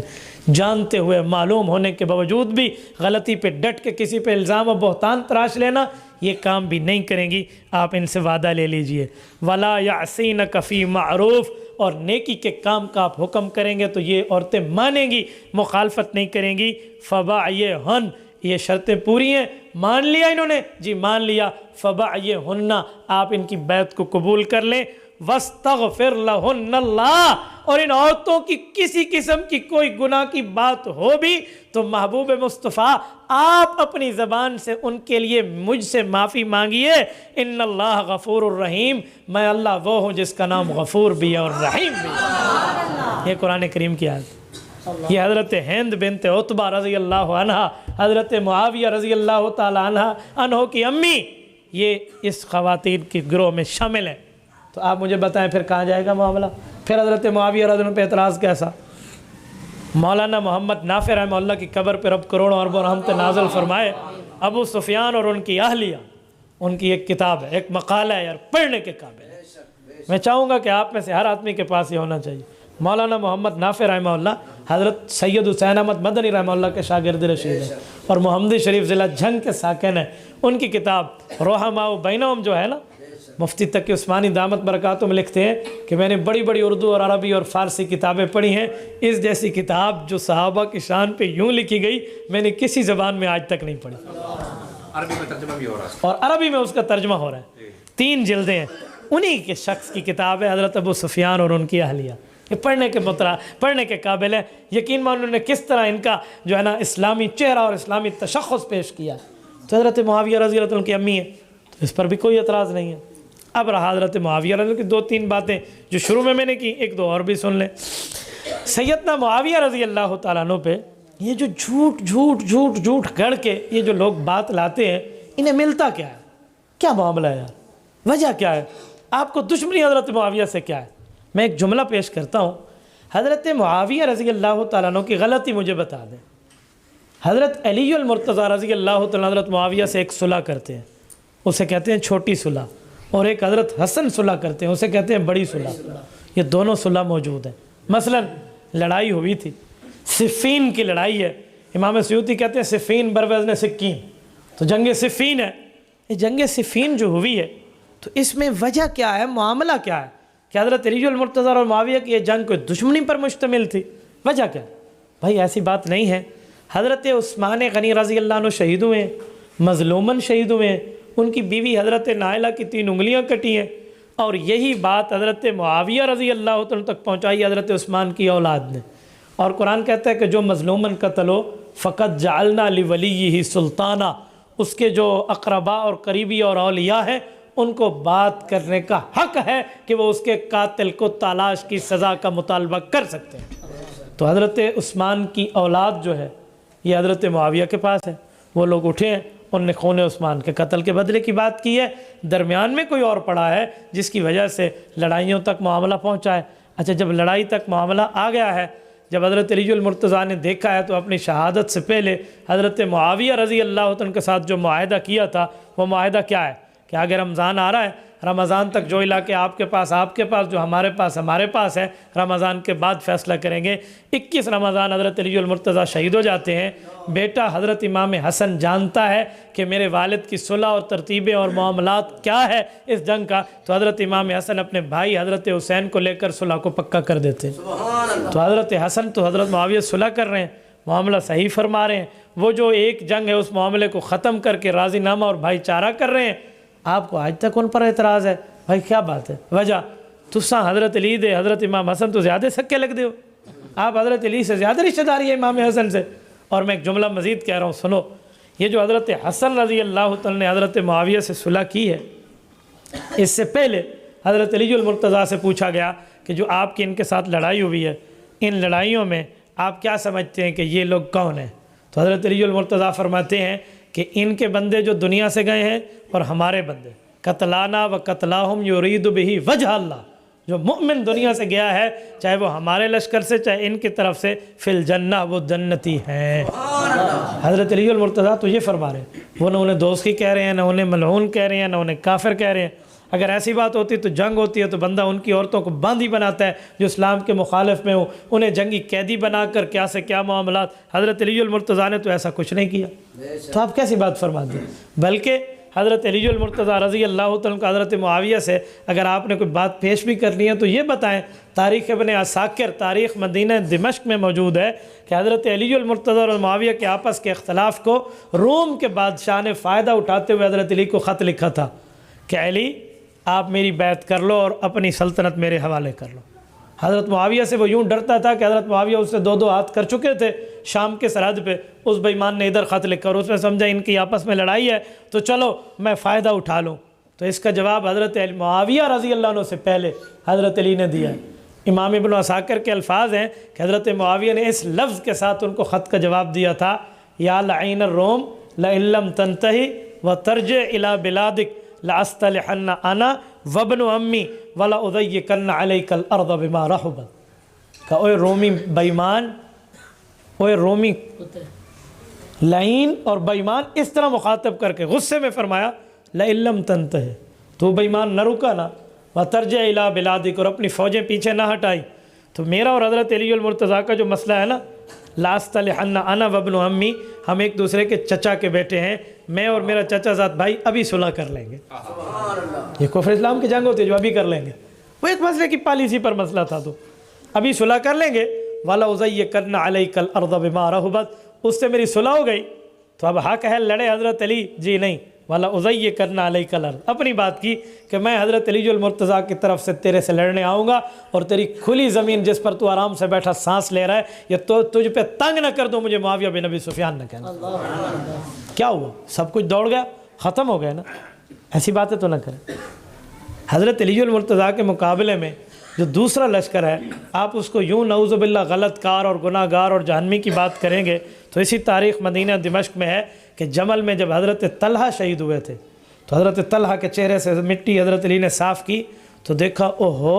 جانتے ہوئے معلوم ہونے کے باوجود بھی غلطی پہ ڈٹ کے کسی پہ الزام و بہتان تراش لینا، یہ کام بھی نہیں کریں گی. آپ ان سے وعدہ لے لیجئے. ولا یعصینک فی معروف، اور نیکی کے کام کا آپ حکم کریں گے تو یہ عورتیں مانیں گی، مخالفت نہیں کریں گی. فبعیہن، یہ شرطیں پوری ہیں. مان لیا انہوں نے؟ جی مان لیا. فبعیہن، آپ ان کی بیعت کو قبول کر لیں. واستغفر لہن اللہ، اور ان عورتوں کی کسی قسم کی کوئی گناہ کی بات ہو بھی تو محبوب مصطفیٰ آپ اپنی زبان سے ان کے لیے مجھ سے معافی مانگیے. ان اللہ غفور الرحیم، میں اللہ وہ ہوں جس کا نام غفور بھی ہے اور رحیم بھی ہے. یہ قرآن کریم کی آیت. یہ حضرت ہند بنت عتبہ رضی اللہ عنہ، حضرت معاویہ رضی اللہ تعالی عنہ کی امی، یہ اس خواتین کے گروہ میں شامل ہیں. تو آپ مجھے بتائیں پھر کہاں جائے گا معاملہ؟ پھر حضرت معاویہ رضی اللہ عنہ پہ اعتراض کیسا؟ مولانا محمد نافع رحمہ اللہ کی قبر پہ رب کروڑوں اربوں رحمت نازل فرمائے. ابو سفیان اور ان کی اہلیہ، ان کی ایک کتاب ہے، ایک مقالہ ہے یار، پڑھنے کے قابل ہے. میں چاہوں گا کہ آپ میں سے ہر آدمی کے پاس یہ ہونا چاہیے. مولانا محمد نافع رحمہ اللہ حضرت سید حسین احمد مدنی رحمہ اللہ کے شاگرد رشید ہیں، اور محمدی شریف ضلع جھنگ کے ساکن ہیں. ان کی کتاب رحماء بینہم جو ہے نا، مفتی تقی عثمانی دامت برکاتہم میں لکھتے ہیں کہ میں نے بڑی بڑی اردو اور عربی اور فارسی کتابیں پڑھی ہیں، اس جیسی کتاب جو صحابہ کی شان پہ یوں لکھی گئی میں نے کسی زبان میں آج تک نہیں پڑھی. عربی میں ترجمہ بھی ہو رہا ہے، اور عربی میں اس کا ترجمہ ہو رہا ہے. 3 جلدیں ہیں. انہی کے شخص کی کتاب ہے حضرت ابو سفیان اور ان کی اہلیہ. یہ پڑھنے کے قابل ہے. یقین مان انہوں نے کس طرح ان کا جو ہے نا اسلامی چہرہ اور اسلامی تشخص پیش کیا. تو حضرت معاویہ رضی اللہ عنہ کی امی ہے، تو اس پر بھی کوئی اعتراض نہیں ہے. اب رہا حضرت معاویہ رضی اللہ عنہ کی 2-3 باتیں جو شروع میں نے کی، ایک دو اور بھی سن لیں. سیدنا معاویہ رضی اللہ تعالیٰ عنہ پہ یہ جو جھوٹ گڑھ کے یہ جو لوگ بات لاتے ہیں، انہیں ملتا کیا ہے؟ کیا معاملہ ہے یار؟ وجہ کیا ہے؟ آپ کو دشمنی حضرت معاویہ سے کیا ہے؟ میں ایک جملہ پیش کرتا ہوں، حضرت معاویہ رضی اللہ تعالیٰ عنہ کی غلطی مجھے بتا دیں۔ حضرت علی المرتضیٰ رضی اللہ تعالیٰ حضرت معاویہ سے ایک صلح کرتے ہیں، اسے کہتے ہیں چھوٹی صلح، اور ایک حضرت حسن صلح کرتے ہیں، اسے کہتے ہیں بڑی صلح۔ یہ دونوں صلح موجود ہیں۔ مثلا لڑائی ہوئی تھی، صفین کی لڑائی ہے، امام سیوطی کہتے ہیں صفین بروزن سکین، تو جنگ صفین ہے۔ یہ جنگ صفین جو ہوئی ہے تو اس میں وجہ کیا ہے، معاملہ کیا ہے کہ حضرت علی المرتضیٰ اور معاویہ کی یہ جنگ کوئی دشمنی پر مشتمل تھی؟ وجہ کیا؟ بھائی ایسی بات نہیں ہے۔ حضرت عثمان غنی رضی اللہ عنہ شہید ہوئے ہیں، مظلوماً شہید ہوئے ہیں، ان کی بیوی حضرت نائلہ کی 3 انگلیاں کٹی ہیں، اور یہی بات حضرت معاویہ رضی اللہ عنہ تک پہنچائی حضرت عثمان کی اولاد نے۔ اور قرآن کہتا ہے کہ جو مظلوماً قتل ہو فقط جعلنا لولیہ سلطانہ، اس کے جو اقرباء اور قریبی اور اولیاء ہیں ان کو بات کرنے کا حق ہے کہ وہ اس کے قاتل کو تالاش کی سزا کا مطالبہ کر سکتے ہیں۔ تو حضرت عثمان کی اولاد جو ہے یہ حضرت معاویہ کے پاس ہے، وہ لوگ اٹھے ہیں، انہوں نے خون عثمان کے قتل کے بدلے کی بات کی ہے، درمیان میں کوئی اور پڑا ہے جس کی وجہ سے لڑائیوں تک معاملہ پہنچا ہے۔ اچھا، جب لڑائی تک معاملہ آ گیا ہے، جب حضرت علی المرتضیٰ نے دیکھا ہے تو اپنی شہادت سے پہلے حضرت معاویہ رضی اللہ عنہ کے ساتھ جو معاہدہ کیا تھا وہ معاہدہ کیا ہے کہ آگے رمضان آ رہا ہے، رمضان تک جو علاقے آپ کے پاس، جو ہمارے پاس ہے، رمضان کے بعد فیصلہ کریں گے۔ 21 رمضان حضرت علی المرتضیٰ شہید ہو جاتے ہیں۔ بیٹا حضرت امام حسن جانتا ہے کہ میرے والد کی صلح اور ترتیبیں اور معاملات کیا ہے اس جنگ کا، تو حضرت امام حسن اپنے بھائی حضرت حسین کو لے کر صلح کو پکا کر دیتے ہیں۔ تو حضرت حسن تو حضرت معاویہ صلح کر رہے ہیں، معاملہ صحیح فرما رہے ہیں، وہ جو ایک جنگ ہے اس معاملے کو ختم کر کے راضی نامہ اور بھائی چارہ کر رہے ہیں۔ آپ کو آج تک ان پر اعتراض ہے؟ بھائی کیا بات ہے؟ وجہ تساں حضرت علی دے حضرت امام حسن تو زیادہ سکے لگ دے ہو، آپ حضرت علی سے زیادہ رشتہ داری ہے امام حسن سے۔ اور میں ایک جملہ مزید کہہ رہا ہوں، سنو، یہ جو حضرت حسن رضی اللہ تعالیٰ نے حضرت معاویہ سے صلح کی ہے، اس سے پہلے حضرت علی المرتضیٰ سے پوچھا گیا کہ جو آپ کی ان کے ساتھ لڑائی ہوئی ہے، ان لڑائیوں میں آپ کیا سمجھتے ہیں کہ یہ لوگ کون ہیں؟ تو حضرت علی المرتضیٰ فرماتے ہیں کہ ان کے بندے جو دنیا سے گئے ہیں اور ہمارے بندے، قتلانا و قتلاہم یرید بہ وجہ اللہ، جو مؤمن دنیا سے گیا ہے چاہے وہ ہمارے لشکر سے چاہے ان کی طرف سے، فی الجنہ، وہ جنتی ہیں۔ حضرت علی المرتضیٰ تو یہ فرما رہے ہیں، وہ نہ انہیں دوستی کہہ رہے ہیں، نہ انہیں ملعون کہہ رہے ہیں، نہ انہیں کافر کہہ رہے ہیں۔ اگر ایسی بات ہوتی تو جنگ ہوتی ہے تو بندہ ان کی عورتوں کو باندھی بناتا ہے جو اسلام کے مخالف میں ہوں، انہیں جنگی قیدی بنا کر کیا سے کیا معاملات۔ حضرت علی المرتضیٰ نے تو ایسا کچھ نہیں کیا، تو آپ کیسی بات فرماتے ہیں؟ بلکہ حضرت علی المرتضیٰ رضی اللہ تعالیٰ عنہ حضرت معاویہ سے اگر آپ نے کوئی بات پیش بھی کرنی ہے تو یہ بتائیں۔ تاریخ ابن عساکر، تاریخ مدینہ دمشق میں موجود ہے کہ حضرت علی المرتضیٰ اور معاویہ کے آپس کے اختلاف کو روم کے بادشاہ نے فائدہ اٹھاتے ہوئے حضرت علی کو خط لکھا تھا کہ علی آپ میری بیعت کر لو اور اپنی سلطنت میرے حوالے کر لو۔ حضرت معاویہ سے وہ یوں ڈرتا تھا کہ حضرت معاویہ اس سے 2 ہاتھ کر چکے تھے شام کے سرحد پہ، اس بے ایمان نے ادھر خط لکھا اور اس نے سمجھا ان کی آپس میں لڑائی ہے تو چلو میں فائدہ اٹھا لوں۔ تو اس کا جواب حضرت معاویہ رضی اللہ عنہ سے پہلے حضرت علی نے دیا ہے۔ امام ابن عساکر کے الفاظ ہیں کہ حضرت معاویہ نے اس لفظ کے ساتھ ان کو خط کا جواب دیا تھا، یا لعین الروم لئن لم تنتہی وترجع الی بلادک لأستلحن انا وابن امی ولأضیقن علیک الارض بما رحبت۔ کہ اوے رومی بےمان، اوے رومی لعین اور بےمان، اس طرح مخاطب کر کے غصے میں فرمایا لئن لم تنتہی، تو بےمان نہ رکا نا، وترجع الی بلادک، اور اپنی فوجیں پیچھے نہ ہٹائی، تو میرا اور حضرت علی المرتضیٰ کا جو مسئلہ ہے نا، لأستلحن انا وابن امی، ہم ایک دوسرے کے چچا کے بیٹے ہیں، میں اور میرا چچا زاد بھائی ابھی صلح کر لیں گے۔ یہ کفر اسلام کی جنگ ہوتی ہے جو ابھی کر لیں گے، وہ ایک مسئلے کی پالیسی پر مسئلہ تھا، تو ابھی صلح کر لیں گے۔ وَلَأُضَيِّقَنَّ عَلَيْكَ الْأَرْضَ بِمَا رَحُبَتْ، اس سے میری صلح ہو گئی، تو اب حق ہے لڑے حضرت علی؟ جی نہیں، وَلَأُضَيِّقَنَّ عَلَيْكَ الْأَرْضَ، اپنی بات کی کہ میں حضرت علی المرتضیٰ کی طرف سے تیرے سے لڑنے آؤں گا، اور تیری کھلی زمین جس پر تو آرام سے بیٹھا سانس لے رہا ہے یہ تو تجھ پہ تنگ نہ کر دوں، مجھے معاویہ بن ابی سفیان نہ کہنا۔ کیا ہوا؟ سب کچھ دوڑ گیا، ختم ہو گیا نا، ایسی باتیں تو نہ کریں۔ حضرت علی المرتضیٰ کے مقابلے میں جو دوسرا لشکر ہے، آپ اس کو یوں نعوذ باللہ غلط کار اور گناہ گار اور جہنمی کی بات کریں گے تو اسی تاریخ مدینہ دمشق میں ہے کہ جمل میں جب حضرت طلحہ شہید ہوئے تھے تو حضرت طلحہ کے چہرے سے مٹی حضرت علی نے صاف کی تو دیکھا اوہو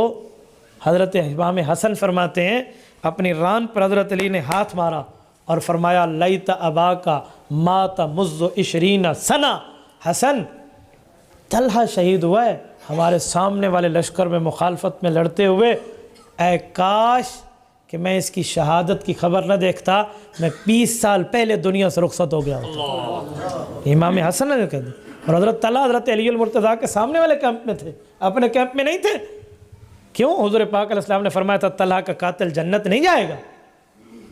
حضرت امام حسن فرماتے ہیں اپنی ران پر حضرت علی نے ہاتھ مارا اور فرمایا لیت ابا کا مات مز 20 سنہ، حسن طلحہ شہید ہوا ہے ہمارے سامنے والے لشکر میں مخالفت میں لڑتے ہوئے، اے کاش کہ میں اس کی شہادت کی خبر نہ دیکھتا، میں 20 سال پہلے دنیا سے رخصت ہو گیا ہوتا۔ امام حسن نے کہا، اور حضرت طلحہ حضرت علی المرتضیٰ کے سامنے والے کیمپ میں تھے، اپنے کیمپ میں نہیں تھے۔ کیوں؟ حضور پاک علیہ السلام نے فرمایا تھا طلحہ کا قاتل جنت نہیں جائے گا،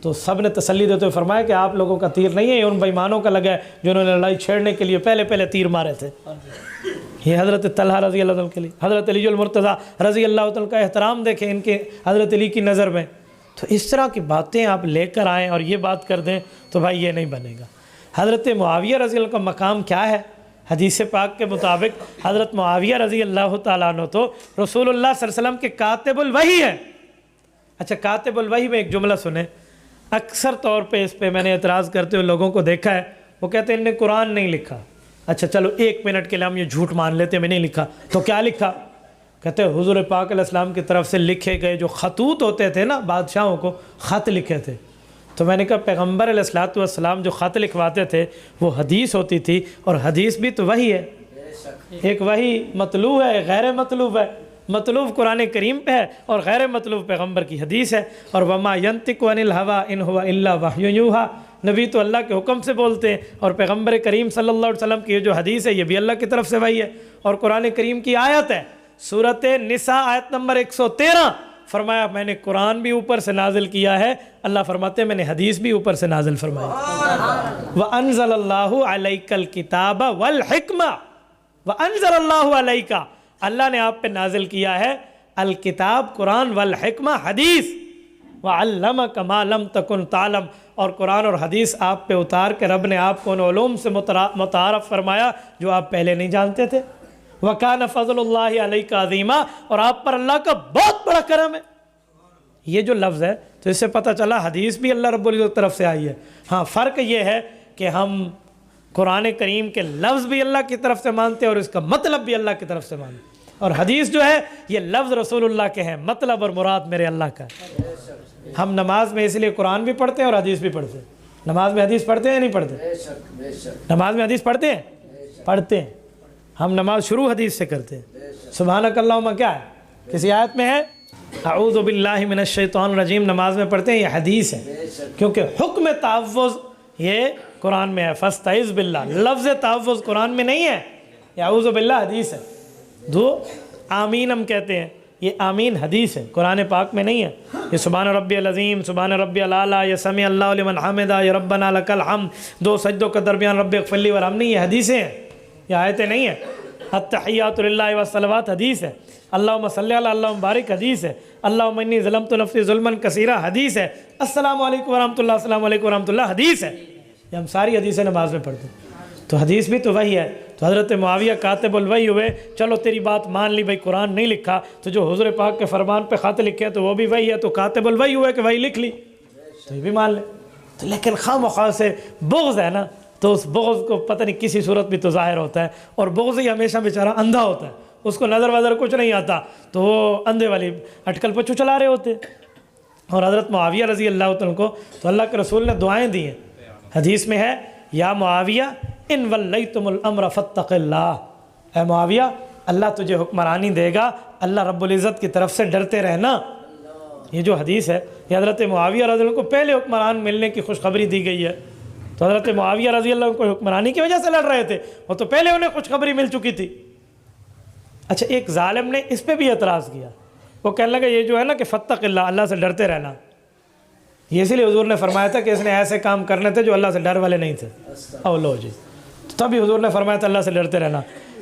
تو سب نے تسلی دیتے ہوئے فرمایا کہ آپ لوگوں کا تیر نہیں ہے، یہ ان بےایمانوں کا لگا ہے جنہوں نے لڑائی چھیڑنے کے لیے پہلے تیر مارے تھے۔ یہ حضرت طلحہ رضی اللہ عنہ کے لیے، حضرت علی المرتضیٰ رضی اللہ عنہ کا احترام دیکھیں ان کے حضرت علی کی نظر میں۔ تو اس طرح کی باتیں آپ لے کر آئیں اور یہ بات کر دیں تو بھائی یہ نہیں بنے گا۔ حضرت معاویہ رضی اللہ عنہ کا مقام کیا ہے؟ حدیث پاک کے مطابق حضرت معاویہ رضی اللہ تعالیٰ عنہ تو رسول اللہ صلی اللہ علیہ وسلم کے کاتب الوحی ہے۔ اچھا، کاتب الوحی میں ایک جملہ سنیں، اکثر طور پہ اس پہ میں نے اعتراض کرتے ہوئے لوگوں کو دیکھا ہے، وہ کہتے ہیں ان نے قرآن نہیں لکھا۔ اچھا چلو 1 منٹ کے لیے ہم یہ جھوٹ مان لیتے ہیں میں نہیں لکھا، تو کیا لکھا؟ کہتے ہیں حضور پاک علیہ السلام کی طرف سے لکھے گئے جو خطوط ہوتے تھے نا، بادشاہوں کو خط لکھے تھے۔ تو میں نے کہا پیغمبر علیہ الصلوۃ والسلام جو خط لکھواتے تھے وہ حدیث ہوتی تھی، اور حدیث بھی تو وہی ہے، ایک وہی مطلوب ہے، غیر مطلوب ہے، مطلوب قرآن کریم پہ ہے اور غیر مطلوب پیغمبر کی حدیث ہے۔ اور وما ینطق عن الہویٰ ان ہوا الا وحی یوحیٰ، نبی تو اللہ کے حکم سے بولتے ہیں، اور پیغمبر کریم صلی اللہ علیہ وسلم کی یہ جو حدیث ہے یہ بھی اللہ کی طرف سے وحی ہے۔ اور قرآن کریم کی آیت ہے، سورۃ نساء آیت نمبر 113، فرمایا میں نے قرآن بھی اوپر سے نازل کیا ہے، اللہ فرماتے ہیں میں نے حدیث بھی اوپر سے نازل فرمائی۔ وَأَنزَلَ اللَّهُ عَلَيْكَ الْكِتَابَ وَالْحِكْمَةَ وَأَنزَلَ اللَّهُ عَلَيْكَ، اللہ نے آپ پہ نازل کیا ہے الکتاب قرآن، والحکمہ حدیث، وَعَلَّمَكَ مَا لَمْ تَكُنْ تَعْلَمْ، اور قرآن اور حدیث آپ پہ اتار کے رب نے آپ کو ان علوم سے متعارف فرمایا جو آپ پہلے نہیں جانتے تھے۔ وَكَانَ فَضْلُ اللَّهِ عَلَيْكَ عَظِيمًا، اور آپ پر اللہ کا بہت بڑا کرم ہے۔ یہ جو لفظ ہے تو اس سے پتہ چلا حدیث بھی اللہ رب العزت کی طرف سے آئی ہے۔ ہاں فرق یہ ہے کہ ہم قرآن کریم کے لفظ بھی اللہ کی طرف سے مانتے ہیں اور اس کا مطلب بھی اللہ کی طرف سے مانتے ہیں، اور حدیث جو ہے یہ لفظ رسول اللہ کے ہیں، مطلب اور مراد میرے اللہ کا ہے۔ ہم نماز میں اس لیے قرآن بھی پڑھتے ہیں اور حدیث بھی پڑھتے ہیں۔ نماز میں حدیث پڑھتے ہیں یا نہیں پڑھتے؟ نماز میں حدیث پڑھتے ہیں، پڑھتے ہیں۔ ہم نماز شروع حدیث سے کرتے ہیں، سبحانک اللہم کیا ہے؟ کسی آیت میں ہے اعوذ باللہ من الشیطان الرجیم، نماز میں پڑھتے ہیں، یہ حدیث ہے، کیونکہ حکم تحفظ یہ قرآن میں ہے، فاستعذ باللہ، لفظ تحفظ قرآن میں نہیں ہے، یہ اعوذ باللہ حدیث ہے۔ دو آمین ہم کہتے ہیں، یہ آمین حدیث ہے، قرآن پاک میں نہیں ہے۔ یہ سبحان ربی العظیم، سبحان ربی الاعلیٰ، یہ سمع اللہ لمن حمدہ، یہ ربنا لک الحمد، 2 سجدوں کے درمیان رب اغفر لی وارحمنی، یہ حدیثیں ہیں، یہ آیتیں نہیں ہیں۔ التحیات للہ والصلوات حدیث ہے، اللہم صلی علی اللہم بارک حدیث ہے، اللہم انی ظلمت نفسی ظلما کثیرا حدیث ہے، السلام علیکم ورحمۃ اللہ، السلام علیکم ورحمۃ اللہ حدیث ہے۔ یہ ہم ساری حدیثیں نماز میں پڑھتے ہیں، تو حدیث بھی تو وہی ہے۔ تو حضرت معاویہ کاتب الوحی ہوئے، چلو تیری بات مان لی بھائی قرآن نہیں لکھا، تو جو حضور پاک کے فرمان پہ خط لکھے تو وہ بھی وہی ہے، تو کاتب الوحی ہوئے کہ وہی لکھ لی، تو یہ بھی مان لے۔ تو لیکن خواہ مخواہ سے بغض ہے نا، تو اس بغض کو پتہ نہیں کسی صورت بھی تو ظاہر ہوتا ہے، اور بغض ہی ہمیشہ بیچارہ اندھا ہوتا ہے، اس کو نظر وظر کچھ نہیں آتا، تو وہ اندھے والی اٹکل پچو چلا رہے ہوتے۔ اور حضرت معاویہ رضی اللہ عنہ کو تو اللہ کے رسول نے دعائیں دی ہیں، حدیث میں ہے یا معاویہ ان ولیتم الامر فاتق اللہ، اے معاویہ اللہ تجھے حکمرانی دے گا، اللہ رب العزت کی طرف سے ڈرتے رہنا۔ یہ جو حدیث ہے یہ حضرت معاویہ رضی اللہ عنہ کو پہلے حکمران ملنے کی خوشخبری دی گئی ہے، تو حضرت معاویہ رضی اللہ عنہ کو حکمرانی کی وجہ سے لڑ رہے تھے، وہ تو پہلے انہیں خوشخبری مل چکی تھی۔ اچھا ایک ظالم نے اس پہ بھی اعتراض کیا، وہ کہنے لگا یہ جو ہے نا کہ فتق اللہ، اللہ سے ڈرتے رہنا، یہ اسی لیے حضور نے فرمایا تھا کہ اس نے ایسے کام کرنے تھے جو اللہ سے ڈر والے نہیں تھے۔ او لو جی، تبھی حضور نے فرمایا تھا اللہ سے ڈرتے رہنا۔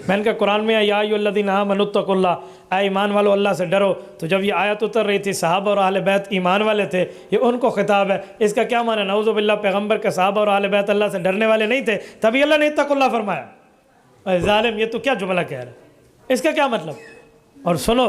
میں نے کہا قرآن میں یا ایھا الذین آمنوا اتقوا اللہ، اے ایمان والو اللہ سے ڈرو، تو جب یہ آیت اتر رہی تھی صحابہ اور اہل بیت ایمان والے تھے، یہ ان کو خطاب ہے، اس کا کیا معنی؟ نعوذ باللہ پیغمبر کے صحابہ اور اہل بیت اللہ سے ڈرنے والے نہیں تھے، تبھی اللہ نے اتقوا اللہ فرمایا۔ اے ظالم یہ تو کیا جملہ کہہ رہا ہے، اس کا کیا مطلب؟ اور سنو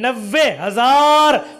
90,000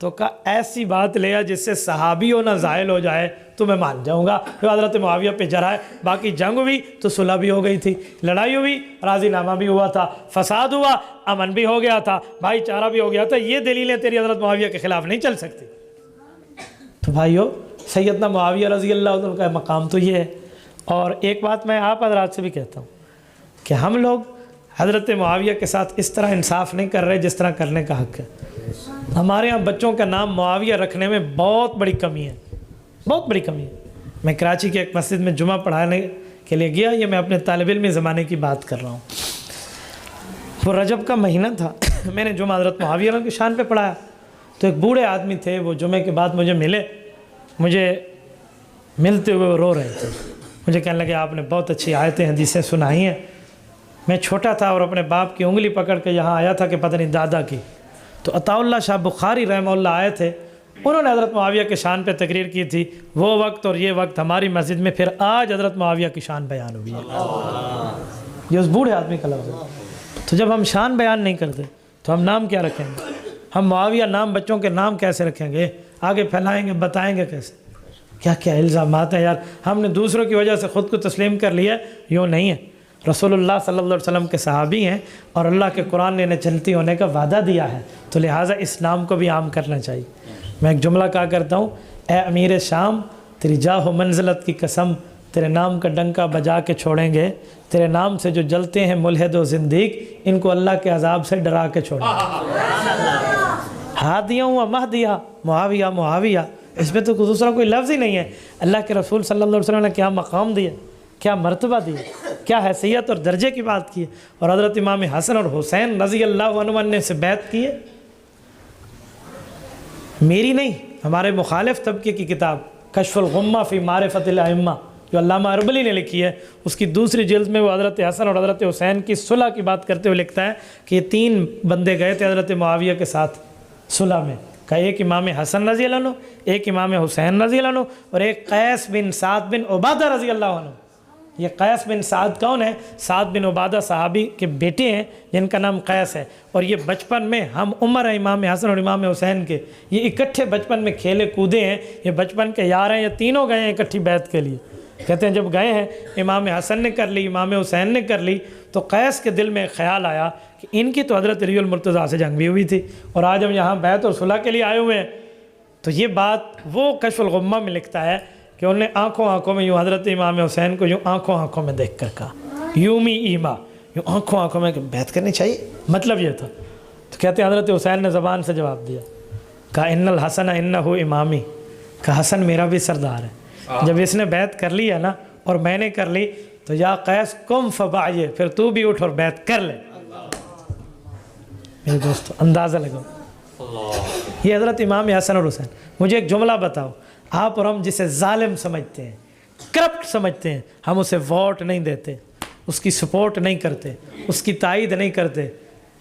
تو کہا ایسی بات لے آ جس سے صحابی ہو نہ زائل ہو جائے تو میں مان جاؤں گا. پھر حضرت معاویہ پہ جرائے. باقی جنگ ہوئی تو صلح بھی ہو گئی تھی, لڑائی ہوئی, راضی نامہ بھی ہوا تھا, فساد ہوا, امن بھی ہو گیا تھا, بھائی چارہ بھی ہو گیا تھا. یہ دلیلیں تیری حضرت معاویہ کے خلاف نہیں چل سکتی. تو بھائیو سیدنا معاویہ رضی اللہ عنہ کا مقام تو یہ ہے. اور ایک بات میں آپ حضرات سے بھی کہتا ہوں کہ ہم لوگ حضرت معاویہ کے ساتھ اس طرح انصاف نہیں کر رہے جس طرح کرنے کا حق ہے. ہمارے ہاں بچوں کا نام معاویہ رکھنے میں بہت بڑی کمی ہے, بہت بڑی کمی ہے. میں کراچی کے ایک مسجد میں جمعہ پڑھانے کے لیے گیا, یہ میں اپنے طالب علمی زمانے کی بات کر رہا ہوں. وہ رجب کا مہینہ تھا, میں نے جمعہ حضرت معاویہ کی شان پہ پڑھایا. تو ایک بوڑھے آدمی تھے, وہ جمعے کے بعد مجھے ملے, مجھے ملتے ہوئے وہ رو رہے تھے. مجھے کہنے لگے آپ نے بہت اچھی آیتیں حدیثیں سنائی ہیں. میں چھوٹا تھا اور اپنے باپ کی انگلی پکڑ کے یہاں آیا تھا کہ پتہ نہیں دادا کی. تو عطا اللہ شاہ بخاری رحمہ اللہ آئے تھے, انہوں نے حضرت معاویہ کے شان پہ تقریر کی تھی. وہ وقت اور یہ وقت ہماری مسجد میں پھر آج حضرت معاویہ کی شان بیان ہوئی ہے. یہ اس بوڑھے آدمی کا لفظ ہے. تو جب ہم شان بیان نہیں کرتے تو ہم نام کیا رکھیں گے؟ ہم معاویہ نام بچوں کے نام کیسے رکھیں گے؟ آگے پھیلائیں گے, بتائیں گے کیسے؟ کیا کیا الزامات ہیں یار. ہم نے دوسروں کی وجہ سے خود کو تسلیم کر لیا, یوں نہیں ہے. رسول اللہ صلی اللہ علیہ وسلم کے صحابی ہیں اور اللہ کے قرآن نے انہیں جنتی ہونے کا وعدہ دیا ہے, تو لہٰذا اس نام کو بھی عام کرنا چاہیے. میں ایک جملہ کہا کرتا ہوں, اے امیر شام تیری جاہ و منزلت کی قسم, تیرے نام کا ڈنکا بجا کے چھوڑیں گے. تیرے نام سے جو جلتے ہیں ملحد و زندیق, ان کو اللہ کے عذاب سے ڈرا کے چھوڑیں گے. ہادیہ و مہدیہ, معاویہ معاویہ, اس میں تو دوسرا کوئی لفظ ہی نہیں ہے. اللہ کے رسول صلی اللہ علیہ وسلم نے کیا مقام دیا, کیا مرتبہ دیا, کیا حیثیت اور درجے کی بات کی ہے. اور حضرت امام حسن اور حسین رضی اللہ عنہ نے سے بیعت کی ہے. میری نہیں, ہمارے مخالف طبقے کی کتاب کشف الغمہ فی معرفت الائمہ جو علامہ اربلی نے لکھی ہے, اس کی دوسری جلد میں وہ حضرت حسن اور حضرت حسین کی صلح کی بات کرتے ہوئے لکھتا ہے کہ یہ 3 بندے گئے تھے حضرت معاویہ کے ساتھ صلح میں. کہ ایک امام حسن رضی اللہ عنہ, ایک امام حسین رضی اللہ عنہ, اور ایک قیس بن سعد بن عبادہ رضی اللہ عنہ. یہ قیس بن سعد کون ہے؟ سعد بن عبادہ صحابی کے بیٹے ہیں جن کا نام قیس ہے. اور یہ بچپن میں ہم عمر ہیں امام حسن اور امام حسین کے, یہ اکٹھے بچپن میں کھیلے کودے ہیں. یہ بچپن کے یار ہیں, یہ تینوں گئے ہیں اکٹھی بیعت کے لیے. کہتے ہیں جب گئے ہیں امام حسن نے کر لی, امام حسین نے کر لی, تو قیس کے دل میں ایک خیال آیا کہ ان کی تو حضرت علی المرتضیٰ سے جنگ بھی ہوئی تھی, اور آج ہم یہاں بیعت اور صلح کے لیے آئے ہوئے ہیں. تو یہ بات وہ کشف الغمہ میں لکھتا ہے کہ انہوں نے آنکھوں میں یوں حضرت امام حسین کو یوں آنکھوں میں دیکھ کر کہا, یومی ایما, یوں آنکھوں میں کہ بیعت کرنی چاہیے. مطلب یہ تھا. تو کہتے ہیں حضرت حسین نے زبان سے جواب دیا, کہا ان الحسن انہ امامی, کہا حسن میرا بھی سردار ہے. جب اس نے بیعت کر لی ہے نا اور میں نے کر لی, تو یا قیس کم فبعیہ, پھر تو بھی اٹھ اور بیعت کر لے. میرے دوستو اندازہ لگاؤ, یہ حضرت امام حسن اور حسین. مجھے ایک جملہ بتاؤ, آپ اور ہم جسے ظالم سمجھتے ہیں, کرپٹ سمجھتے ہیں, ہم اسے ووٹ نہیں دیتے, اس کی سپورٹ نہیں کرتے, اس کی تائید نہیں کرتے.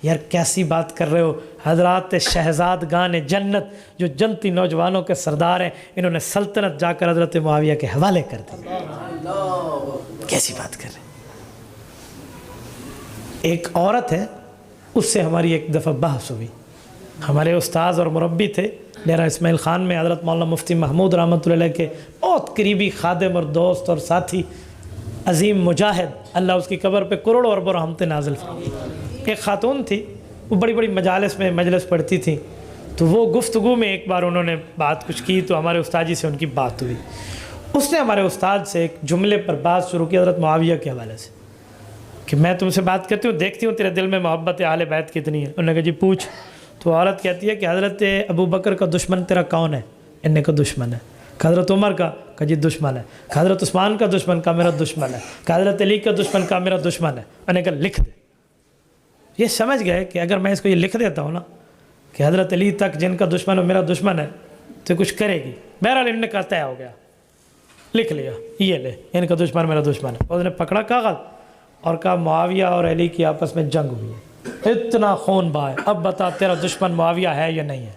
یار کیسی بات کر رہے ہو. حضرات شہزادگان جنت جو جنتی نوجوانوں کے سردار ہیں, انہوں نے سلطنت جا کر حضرت معاویہ کے حوالے کر دی. کیسی بات کر رہے ہیں. ایک عورت ہے, اس سے ہماری ایک دفعہ بحث ہوئی. ہمارے استاذ اور مربی تھے ڈیرہ اسماعیل خان میں حضرت مولانا مفتی محمود رحمۃ اللہ علیہ کے بہت قریبی خادم اور دوست اور ساتھی, عظیم مجاہد, اللہ اس کی قبر پہ کروڑوں اربوں رحمتیں نازل فرمائے. ایک خاتون تھی, وہ بڑی بڑی مجالس میں مجلس پڑھتی تھیں. تو وہ گفتگو میں ایک بار انہوں نے بات کچھ کی, تو ہمارے استاد جی سے ان کی بات ہوئی. اس نے ہمارے استاد سے ایک جملے پر بات شروع کی حضرت معاویہ کے حوالے سے, کہ میں تم سے بات کرتی ہوں, دیکھتی ہوں تیرے دل میں محبت اہل بیت کتنی ہے. انہوں نے کہا جی پوچھ. تو عورت کہتی ہے کہ حضرت ابو بکر کا دشمن تیرا کون ہے؟ انہیں کا دشمن ہے. کہ حضرت عمر کا؟ کہ جی دشمن ہے. کہ حضرت عثمان کا دشمن؟ کا میرا دشمن ہے. کہ حضرت علی کا دشمن؟ کا میرا دشمن ہے. انہیں کہا لکھ دے. یہ سمجھ گئے کہ اگر میں اس کو یہ لکھ دیتا ہوں نا کہ حضرت علی تک جن کا دشمن ہو میرا دشمن ہے, تو کچھ کرے گی. بہرحال ان نے کہا طے ہو گیا, لکھ لیا, یہ لے, ان کا دشمن میرا دشمن ہے. اس نے پکڑا کاغذ اور کہا معاویہ اور علی کی آپس میں جنگ ہوئی ہے, اتنا خون بہا, اب بتا تیرا دشمن معاویہ ہے یا نہیں ہے؟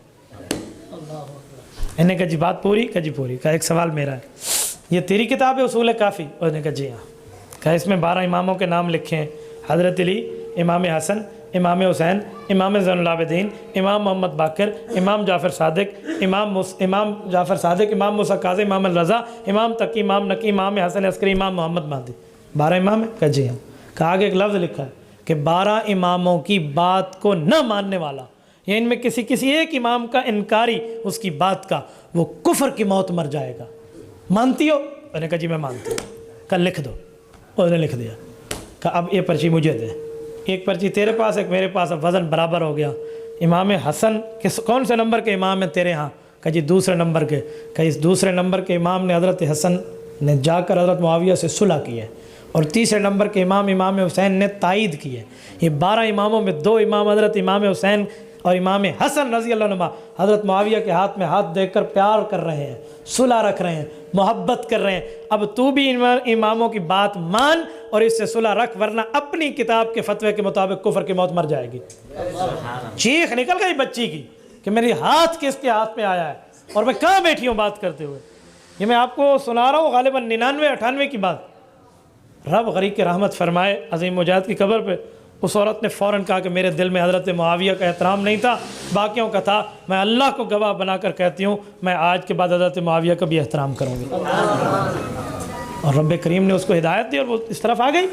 انہوں نے کہا جی بات پوری؟ کہ جی پوری. کہا ایک سوال میرا ہے, یہ تیری کتاب ہے اصول کافی؟ اس نے کہا جی ہاں. کہا اس میں 12 اماموں کے نام لکھے ہیں, حضرت علی, امام حسن, امام حسین، امام زین العابدین، امام محمد باقر، امام جعفر صادق، امام جعفر صادق، امام موسیٰ کاظم، امام الرضا، امام تقی، امام نقی، امام حسن عسکری، امام محمد مہدی۔ 12 امام ہے؟ کہ جی ہاں۔ کہ آگے ایک لفظ لکھا ہے کہ 12 اماموں کی بات کو نہ ماننے والا، یا ان میں کسی ایک امام کا انکاری اس کی بات کا، وہ کفر کی موت مر جائے گا۔ مانتی ہو؟ میں نے کہا جی میں مانتی ہوں۔ کل لکھ دو۔ اس نے لکھ دیا۔ کہ اب یہ پرچی مجھے دے، ایک پرچی تیرے پاس ایک میرے پاس، اب وزن برابر ہو گیا۔ امام حسن کون سے نمبر کے امام ہیں تیرے ہاں؟ کہ جی دوسرے نمبر کے۔ کہ اس دوسرے نمبر کے امام نے حضرت حسن نے جا کر حضرت معاویہ سے صلح کی ہے، اور تیسرے نمبر کے امام حسین نے تائید کی ہے۔ یہ 12 اماموں میں 2 امام حضرت امام حسین اور امام حسن رضی اللہ عنہ حضرت معاویہ کے ہاتھ میں ہاتھ دے کر پیار کر رہے ہیں، صلح رکھ رہے ہیں، محبت کر رہے ہیں۔ اب تو بھی اماموں کی بات مان اور اس سے صلح رکھ، ورنہ اپنی کتاب کے فتوے کے مطابق کفر کی موت مر جائے گی۔ چیخ نکل گئی بچی کی کہ میری ہاتھ کس کے ہاتھ میں آیا ہے، اور میں کہاں بیٹھی ہوں بات کرتے ہوئے۔ یہ میں آپ کو سنا رہا ہوں غالباً 99-98 کی بات۔ رب غریق کے رحمت فرمائے عظیم مجاہد کی قبر پہ اس عورت نے فوراً کہا کہ میرے دل میں حضرت معاویہ کا احترام نہیں تھا، باقیوں کا تھا، میں اللہ کو گواہ بنا کر کہتی ہوں میں آج کے بعد حضرت معاویہ کا بھی احترام کروں گی۔ اور رب کریم نے اس کو ہدایت دی اور وہ اس طرف آ گئی۔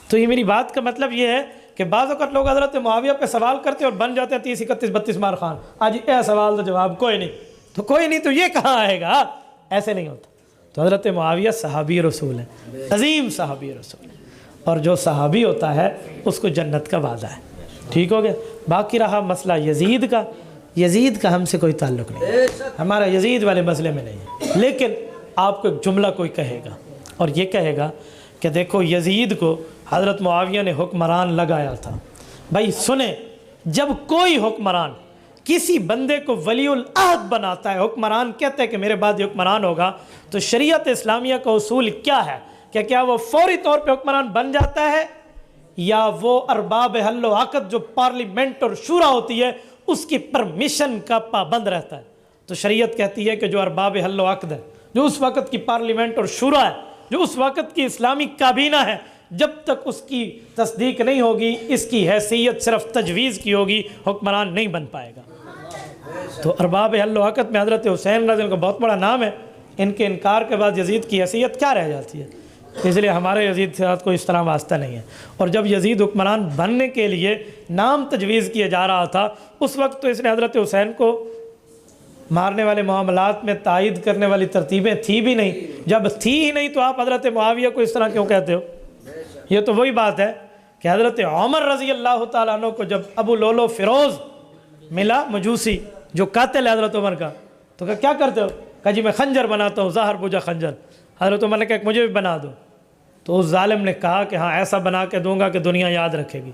تو یہ میری بات کا مطلب یہ ہے کہ بعض اوقات لوگ حضرت معاویہ پہ سوال کرتے اور بن جاتے ہیں 30 31 32 مار خان۔ آج یہ سوال تو جواب کوئی نہیں، تو کوئی نہیں تو یہ کہاں آئے گا؟ ایسے نہیں ہوتا۔ تو حضرت معاویہ صحابی رسول ہے، عظیم صحابی رسول ہے، اور جو صحابی ہوتا ہے اس کو جنت کا وعدہ ہے۔ ٹھیک ہو گیا؟ باقی رہا مسئلہ یزید کا، یزید کا ہم سے کوئی تعلق نہیں، ہمارا یزید والے مسئلے میں نہیں ہے۔ لیکن آپ کو ایک جملہ کوئی کہے گا، اور یہ کہے گا کہ دیکھو یزید کو حضرت معاویہ نے حکمران لگایا تھا۔ بھائی سنیں، جب کوئی حکمران کسی بندے کو ولی العہد بناتا ہے، حکمران کہتے ہیں کہ میرے بعد یہ حکمران ہوگا، تو شریعت اسلامیہ کا اصول کیا ہے کہ کیا وہ فوری طور پہ حکمران بن جاتا ہے، یا وہ ارباب حل و عقد جو پارلیمنٹ اور شورا ہوتی ہے اس کی پرمیشن کا پابند رہتا ہے؟ تو شریعت کہتی ہے کہ جو ارباب حل و عقد ہے، جو اس وقت کی پارلیمنٹ اور شورا ہے، جو اس وقت کی اسلامی کابینہ ہے، جب تک اس کی تصدیق نہیں ہوگی، اس کی حیثیت صرف تجویز کی ہوگی، حکمران نہیں بن پائے گا۔ تو ارباب حل و عقد میں حضرت حسین رضی اللہ عنہ کا بہت بڑا نام ہے۔ ان کے انکار کے بعد یزید کی حیثیت کیا رہ جاتی ہے؟ اس لیے ہمارے یزید سے کوئی اس طرح واسطہ نہیں ہے۔ اور جب یزید حکمران بننے کے لیے نام تجویز کیا جا رہا تھا، اس وقت تو اس نے حضرت حسین کو مارنے والے معاملات میں تائید کرنے والی ترتیبیں تھی بھی نہیں۔ جب تھی ہی نہیں تو آپ حضرت معاویہ کو اس طرح کیوں کہتے ہو؟ یہ تو وہی بات ہے کہ حضرت عمر رضی اللہ تعالیٰ عنہ کو جب ابو لولو فیروز ملا، مجوسی جو قاتل ہے حضرت عمر کا، تو کیا کرتے ہو؟ کہا جی میں خنجر بناتا ہوں، ظاہر بوجھا خنجر۔ حضرت عمر نے کہا کہ مجھے بھی بنا دو، تو اس ظالم نے کہا کہ ہاں ایسا بنا کے دوں گا کہ دنیا یاد رکھے گی۔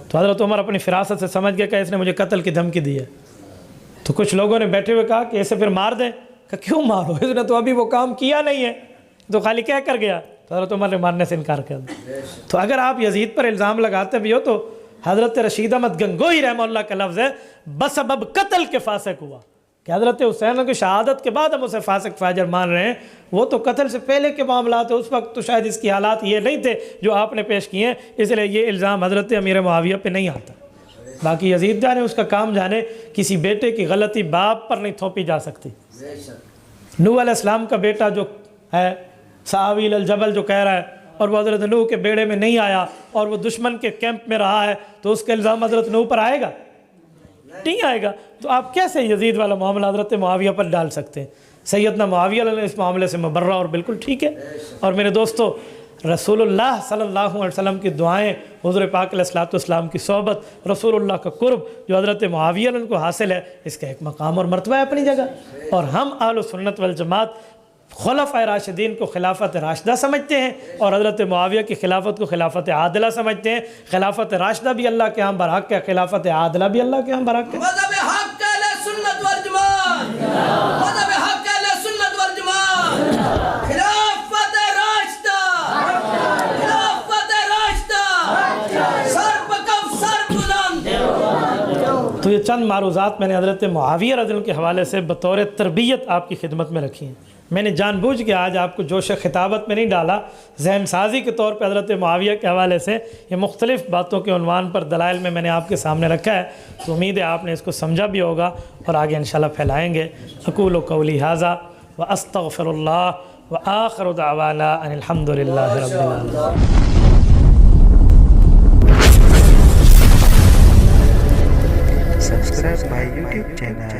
تو حضرت عمر اپنی فراست سے سمجھ گیا کہ اس نے مجھے قتل کی دھمکی دی ہے۔ تو کچھ لوگوں نے بیٹھے ہوئے کہا کہ اسے پھر مار دیں۔ کہ کیوں مارو، اس نے تو ابھی وہ کام کیا نہیں ہے، تو خالی کہہ کر گیا۔ تو حضرت عمر نے مارنے سے انکار کر دیا۔ تو اگر آپ یزید پر الزام لگاتے بھی ہو تو حضرت رشید احمد گنگوہی رحمہ اللہ کا لفظ ہے بسبب قتل کے فاسق ہوا، کہ حضرت حسین کی شہادت کے بعد ہم اسے فاسق فاجر مان رہے ہیں، وہ تو قتل سے پہلے کے معاملات ہیں، اس وقت تو شاید اس کی حالات یہ نہیں تھے جو آپ نے پیش کیے ہیں، اس لیے یہ الزام حضرت امیر معاویہ پہ نہیں آتا۔ باقی یزید جانے، اس کا کام جانے، کسی بیٹے کی غلطی باپ پر نہیں تھوپی جا سکتی۔ نوح علیہ السلام کا بیٹا جو ہے ساویل الجبل جو کہہ رہا ہے، اور وہ حضرت نوح کے بیڑے میں نہیں آیا اور وہ دشمن کے کیمپ میں رہا ہے، تو اس کا الزام حضرت نوح پر آئے گا؟ نہیں آئے گا۔ تو آپ کیسے یزید والا معاملہ حضرت معاویہ پر ڈال سکتے ہیں؟ سیدنا معاویہ علیہ اس معاملے سے مبرہ اور بالکل ٹھیک ہے۔ اور میرے دوستو، رسول اللہ صلی اللہ علیہ وسلم کی دعائیں، حضور پاک علیہ الصلوۃ والسلام کی صحبت، رسول اللہ کا قرب جو حضرت معاویہ علیہ کو حاصل ہے، اس کا ایک مقام اور مرتبہ ہے اپنی جگہ۔ اور ہم اہل سنت والجماعت خلفائے راشدین کو خلافت راشدہ سمجھتے ہیں، اور حضرت معاویہ کی خلافت کو خلافت عادلہ سمجھتے ہیں۔ خلافت راشدہ بھی اللہ کے ہاں برحق ہے، خلافت عادلہ بھی اللہ کے ہاں برحق ہے۔ مذہب حق اہل سنت والجماعت، مذہب حق اہل سنت والجماعت، خلافت راشدہ، خلافت راشدہ، سر بکف سر بلند۔ تو یہ چند معروضات میں نے حضرت معاویہ رضی اللہ عنہ کے حوالے سے بطور تربیت آپ کی خدمت میں رکھی ہیں۔ میں نے جان بوجھ کے آج آپ کو جوش خطابت میں نہیں ڈالا، ذہن سازی کے طور پہ حضرت معاویہ کے حوالے سے یہ مختلف باتوں کے عنوان پر دلائل میں نے آپ کے سامنے رکھا ہے، تو امید ہے آپ نے اس کو سمجھا بھی ہوگا اور آگے انشاءاللہ پھیلائیں گے۔ اقول قولی ھذا واستغفر اللہ وآخر دعوانا ان الحمد للہ رب العالمین۔ Subscribe my YouTube channel.